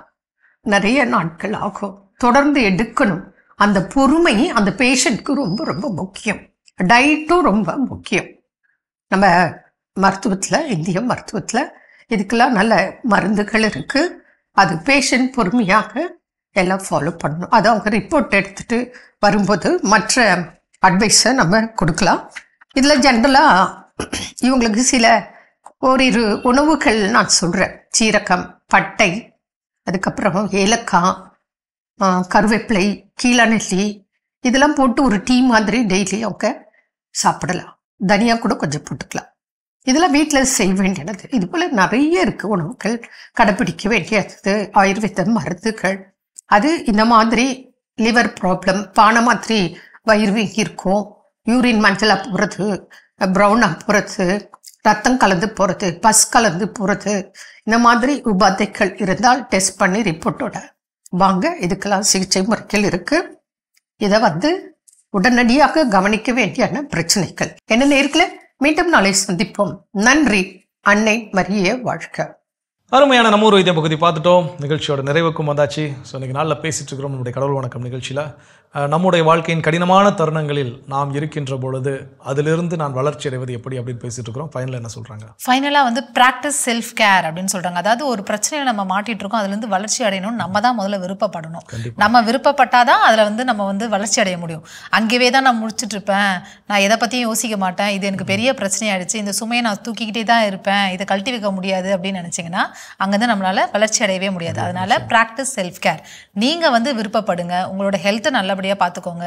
நிறைய நாட்கள் ஆகும், தொடர்ந்து எடுக்கணும். அந்த பொறுமை அந்த பேஷண்ட்க்கு ரொம்ப ரொம்ப முக்கியம். டயட்டும் ரொம்ப முக்கியம். நம்ம மருத்துவத்தில், இந்திய மருத்துவத்தில் இதுக்கெல்லாம் நல்ல மருந்துகள் இருக்குது. அது பேஷண்ட் பொறுமையாக எல்லாம் ஃபாலோ பண்ணணும். அது அவங்க ரிப்போர்ட் எடுத்துகிட்டு வரும்போது மற்ற அட்வைஸை நம்ம கொடுக்கலாம். இதில் ஜென்ரலாக இவங்களுக்கு சில ஓரிரு உணவுகள் நான் சொல்கிறேன். சீரகம், பட்டை, அதுக்கப்புறம் ஏலக்காய், கருவேப்பிலை, கீழநெல்லி, இதெல்லாம் போட்டு ஒரு டீ மாதிரி டெய்லி அவங்க சாப்பிடலாம். தனியாக கூட கொஞ்சம் போட்டுக்கலாம். இதெல்லாம் வீட்டில் செய்ய வேண்டியது. இது போல் நிறைய இருக்குது உணவுகள், கடைப்பிடிக்க வேண்டியது, ஆயுர்வேத மருந்துகள். அது இந்த மாதிரி லிவர் ப்ராப்ளம், பானை மாதிரி வயிறு வீங்கி இருக்கும், யூரின் மஞ்சளாக போகிறது, ப்ரௌனாக போகிறது, ரத்தம் கலந்து போகிறது, பஸ் கலந்து போகிறது, இந்த மாதிரி உபாதைகள் இருந்தால் டெஸ்ட் பண்ணி ரிப்போர்ட்டோட வாங்க. இதுக்கெல்லாம் சிகிச்சை முறைகள் இருக்குது. இதை வந்து உடனடியாக கவனிக்க வேண்டிய பிரச்சனைகள் என்ன நேர்களே. மீண்டும் நாளை சந்திப்போம். நன்றி. அன்னை மரியே வாழ்க. அருமையான நம்ம ஒரு வைத்தியம் பகுதி பார்த்துட்டோம். நிகழ்ச்சியோட நிறைவுக்கும் வந்தாச்சு. ஸோ இன்றைக்கி நாளில் பேசிகிட்டு இருக்கிறோம் நம்முடைய கடவுள் வணக்கம் நிகழ்ச்சியில். நம்முடைய வாழ்க்கையின் கடினமான தருணங்களில் நாம் இருக்கின்ற பொழுது அதிலிருந்து நான் வளர்ச்சி அடைவது எப்படி அப்படின்னு பேசிட்டு இருக்கிறோம். ஃபைனலாக என்ன சொல்கிறாங்க? ஃபைனலாக வந்து ப்ராக்டிஸ் செல்ஃப் கேர் அப்படின்னு சொல்கிறாங்க. அதாவது ஒரு பிரச்சனையை நம்ம மாட்டிகிட்டு இருக்கோம், அதுலேருந்து வளர்ச்சி அடையணும்னு நம்ம தான் முதல்ல விருப்பப்படணும். நம்ம விருப்பப்பட்டாதான் அதில் வந்து நம்ம வந்து வளர்ச்சி அடைய முடியும். அங்கேயே தான் நான் முடிச்சுட்டு இருப்பேன், நான் எதை பற்றியும் யோசிக்க மாட்டேன், இது எனக்கு பெரிய பிரச்சனையாயிடுச்சு, இந்த சுமையை நான் தூக்கிக்கிட்டே தான் இருப்பேன், இதை கழட்டி வைக்க முடியாது அப்படின்னு நினச்சிங்கன்னா அங்கேருந்து நம்மளால் வளர்ச்சி அடையவே முடியாது. அதனால ப்ராக்டிஸ் செல்ஃப் கேர். நீங்கள் வந்து விருப்பப்படுங்க, உங்களோட ஹெல்த்தை நல்லபடியாக பார்த்துக்கோங்க.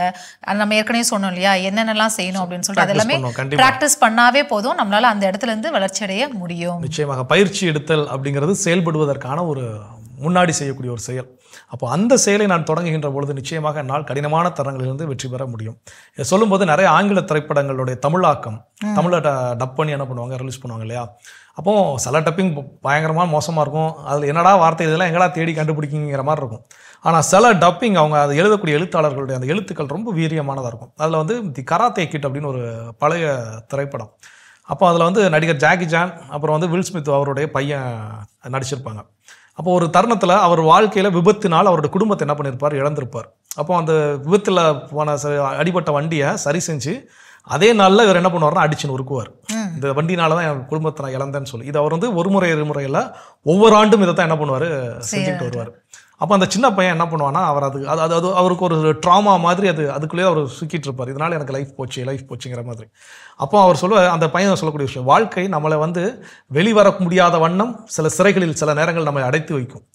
நம்ம ஏற்கனவே சொன்னோம் இல்லையா, என்னென்னலாம் செய்யணும் அப்படின்னு சொல்லிட்டு அதெல்லாமே பிராக்டிஸ் பண்ணாவே போதும், நம்மளால அந்த இடத்துல இருந்து வளர்ச்சி அடைய முடியும். நிச்சயமாக பயிற்சி எடுத்தல் அப்படிங்கிறது செயல்படுவதற்கான ஒரு முன்னாடி செய்யக்கூடிய ஒரு செயல். அப்போ அந்த செயலை நான் தொடங்குகின்ற பொழுது நிச்சயமாக என்னால் கடினமான தருணங்களிலிருந்து வெற்றி பெற முடியும். சொல்லும்போது நிறைய ஆங்கில திரைப்படங்களுடைய தமிழாக்கம், தமிழை டப் பண்ணி என்ன பண்ணுவாங்க, ரிலீஸ் பண்ணுவாங்க இல்லையா. அப்போது சில டப்பிங் பயங்கரமாக மோசமாக இருக்கும். அதில் என்னடா வார்த்தை இதெல்லாம் எங்கடா தேடி கண்டுபிடிக்கிங்கிற மாதிரி இருக்கும். ஆனால் சில டப்பிங் அவங்க அதை எழுதக்கூடிய எழுத்தாளர்களுடைய அந்த எழுத்துக்கள் ரொம்ப வீரியமானதாக இருக்கும். அதில் வந்து தி கராத்தே கிட் அப்படின்னு ஒரு பழைய திரைப்படம். அப்போ அதில் வந்து நடிகர் ஜாக்கி சான், அப்புறம் வந்து வில் ஸ்மித் அவருடைய பையன் நடிச்சிருப்பாங்க. அப்போ ஒரு தருணத்தில் அவர் வாழ்க்கையில் விபத்தினால் அவருடைய குடும்பத்தை என்ன பண்ணியிருப்பார், இழந்திருப்பார். அப்போ அந்த விபத்தில் போன அடிபட்ட வண்டியை சரி செஞ்சு அதே நாளில் இவர் என்ன பண்ணுவார்னா அடிச்சு நொறுக்குவார். இந்த வண்டினால தான் என் குடும்பத்தை நான் இழந்தேன்னு சொல்லி. இது அவர் வந்து ஒரு முறை இருமுறையில் ஒவ்வொரு ஆண்டும் இதை தான் என்ன பண்ணுவார், செஞ்சுக்கிட்டு வருவார். அப்போ அந்த சின்ன பையன் என்ன பண்ணுவான்னா அவர் அது அவருக்கு ஒரு ட்ராமா மாதிரி அதுக்குள்ளேயே அவர் சுக்கிட்டு இருப்பார். இதனால் எனக்கு லைஃப் போச்சுங்கிற மாதிரி. அப்போ அவர் அந்த பையன் சொல்லக்கூடிய விஷயம், வாழ்க்கை நம்மளை வந்து வெளிவர முடியாத வண்ணம் சில சிறைகளில் சில நேரங்கள் நம்மை அடைத்து வைக்கும்.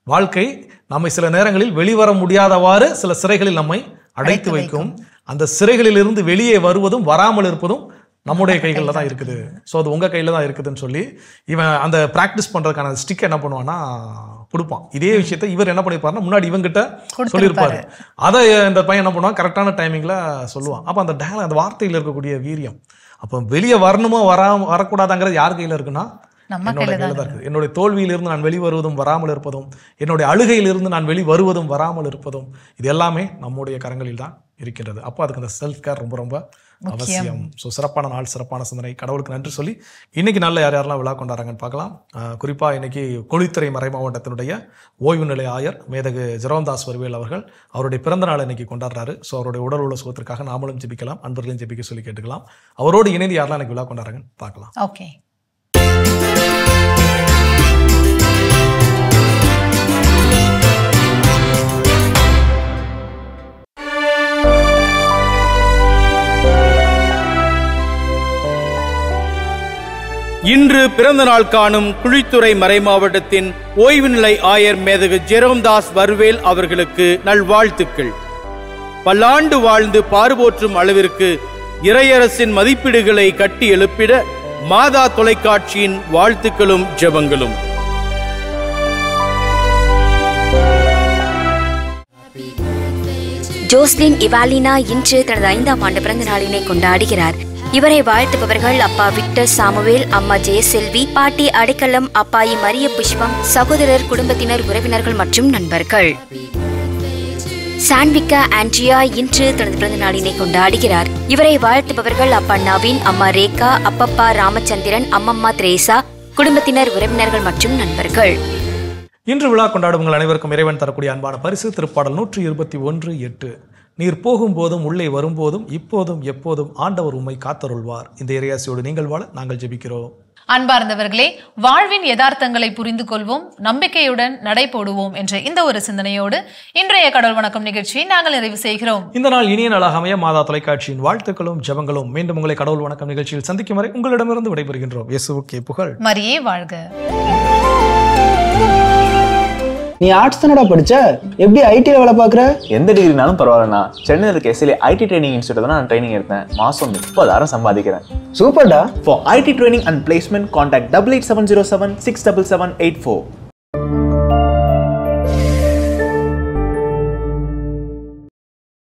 வாழ்க்கை நம்மை சில நேரங்களில் வெளிவர முடியாதவாறு சில சிறைகளில் நம்மை அடைத்து வைக்கும். அந்த சிறைகளிலிருந்து வெளியே வருவதும் வராமல் இருப்பதும் நம்முடைய கைகளில் தான் இருக்குது. ஸோ அது உங்கள் கையில் தான் இருக்குதுன்னு சொல்லி இவன் அந்த ப்ராக்டிஸ் பண்ணுறதுக்கான ஸ்டிக் என்ன பண்ணுவான்னா கொடுப்பான். இதே விஷயத்த இவர் என்ன பண்ணியிருப்பாருன்னா முன்னாடி இவங்கிட்ட சொல்லியிருப்பாரு. அதை இந்த பையன் என்ன பண்ணுவான், கரெக்டான டைமிங்கில் சொல்லுவான். அப்போ அந்த அந்த வார்த்தையில் இருக்கக்கூடிய வீரியம், அப்போ வெளியே வரணுமோ வரக்கூடாதாங்கிறது யார் கையில் இருக்குன்னா என்னோட கையில தான் இருக்குது. என்னுடைய தோல்வியிலிருந்து நான் வெளிவருவதும் வராமல் இருப்பதும், என்னுடைய அழுகையிலிருந்து நான் வெளிவருவதும் வராமல் இருப்பதும், இது எல்லாமே நம்முடைய கரங்களில் தான் இருக்கின்றது. அப்போ அதுக்கு அந்த செல்ஃப் கேர் ரொம்ப ரொம்ப அவசியம். ஸோ சிறப்பான நாள், சிறப்பான சிந்தனை, கடவுளுக்கு நன்றி சொல்லி இன்னைக்கு நல்ல யாரெல்லாம் விழா கொண்டாடுறாங்கன்னு பார்க்கலாம். குறிப்பாக இன்னைக்கு குழித்துறை மறைமாவட்டத்தினுடைய ஓய்வு நிலை ஆயர் மேதகு ஜெரோம்தாஸ் வருவேல் அவர்கள் அவருடைய பிறந்த நாள் இன்னைக்கு கொண்டாடுறாரு. ஸோ அவருடைய உடல் உள்ள சுகத்திற்காக நாமளும் ஜெபிக்கலாம், அன்பர்களையும் ஜெபிக்க சொல்லி கேட்டுக்கலாம். அவரோடு இணைந்து யாரெல்லாம் இன்னைக்கு விழா கொண்டாடுறாங்கன்னு பார்க்கலாம். ஓகே. இன்று பிறந்த நாள் காணும் குழித்துறை மறைமாவட்டத்தின் ஓய்வு நிலை ஆயர் மேதகு ஜெரோம்தாஸ் வருவேல் அவர்களுக்கு நல்வாழ்த்துக்கள். பல்லாண்டு வாழ்ந்து பாறுபோற்றும் அளவிற்கு இறையரசின் மதிப்பீடுகளை கட்டி எழுப்பிட மாதா தொலைக்காட்சியின் வாழ்த்துக்களும் ஜெபங்களும். ஜோஸ்லின் இவாலினா இன்று தனது 5ஆம் ஆண்டு பிறந்த நாளினை கொண்டாடுகிறார். இவரை வாழ்த்துபவர்கள் அப்பா விக்டர் சாமுவேல், அம்மா ஜெயசெல்வி, பாட்டி அடைக்கலம், அப்பாயி மரிய புஷ்பம், சகோதரர், குடும்பத்தினர், உறவினர்கள் மற்றும் நண்பர்கள். சான்விகா ஆண்ட்ரியா இன்று தனது பிறந்த நாளினை கொண்டாடுகிறார். இவரை வாழ்த்துபவர்கள் அப்பா நவீன், அம்மா ரேகா, அப்பப்பா ராமச்சந்திரன், அம்மம்மா திரேசா, குடும்பத்தினர், உறவினர்கள் மற்றும் நண்பர்கள். இன்று விழா கொண்டாடும் உங்கள் அனைவருக்கும் இறைவன் தரக்கூடிய அன்பான பரிசு திருப்பாடல் 121:8. நீர் போகும்போதும் உள்ளே வரும்போதும் இப்போதும் எப்போதும் ஆண்டவர் உம்மை காத்தருள்வார். இந்த இறையாசியோடு நீங்கள் வாழ நாங்கள் ஜெபிக்கிறோம். அன்பார்ந்தவர்களே, வாழ்வின் யதார்த்தங்களை புரிந்து கொள்வோம், நம்பிக்கையுடன் நடை போடுவோம் என்ற இந்த ஒரு சிந்தனையோடு இன்றைய கடவுள் வணக்கம் நிகழ்ச்சியை நாங்கள் நிறைவு செய்கிறோம். இந்த நாள் இனிய நாளாக அமைய மாதா தொலைக்காட்சியின் வாழ்த்துக்களும் ஜெபங்களும். மீண்டும் உங்களை கடவுள் வணக்கம் நிகழ்ச்சியில் சந்திக்கும் வரை உங்களிடமிருந்து விடைபெறுகின்றோம். இயேசுவுக்கே புகழ். மரியே வாழ்க. நீ ஆர்ட்ஸ் தானடா படிச்ச, எப்படி ஐடில வேலை பார்க்குற? எந்த டிகிரினாலும் பரவாயில்லண்ணா. சென்னையில் இருக்க எஸ்எல்ஏ ஐடி ட்ரைனிங் இன்ஸ்டியூட் தான் நான் ட்ரைனிங் எடுத்தேன். மாதம் 30,000 சம்பாதிக்கிறேன். சூப்பர்டா. For IT training and placement, contact 8870767784.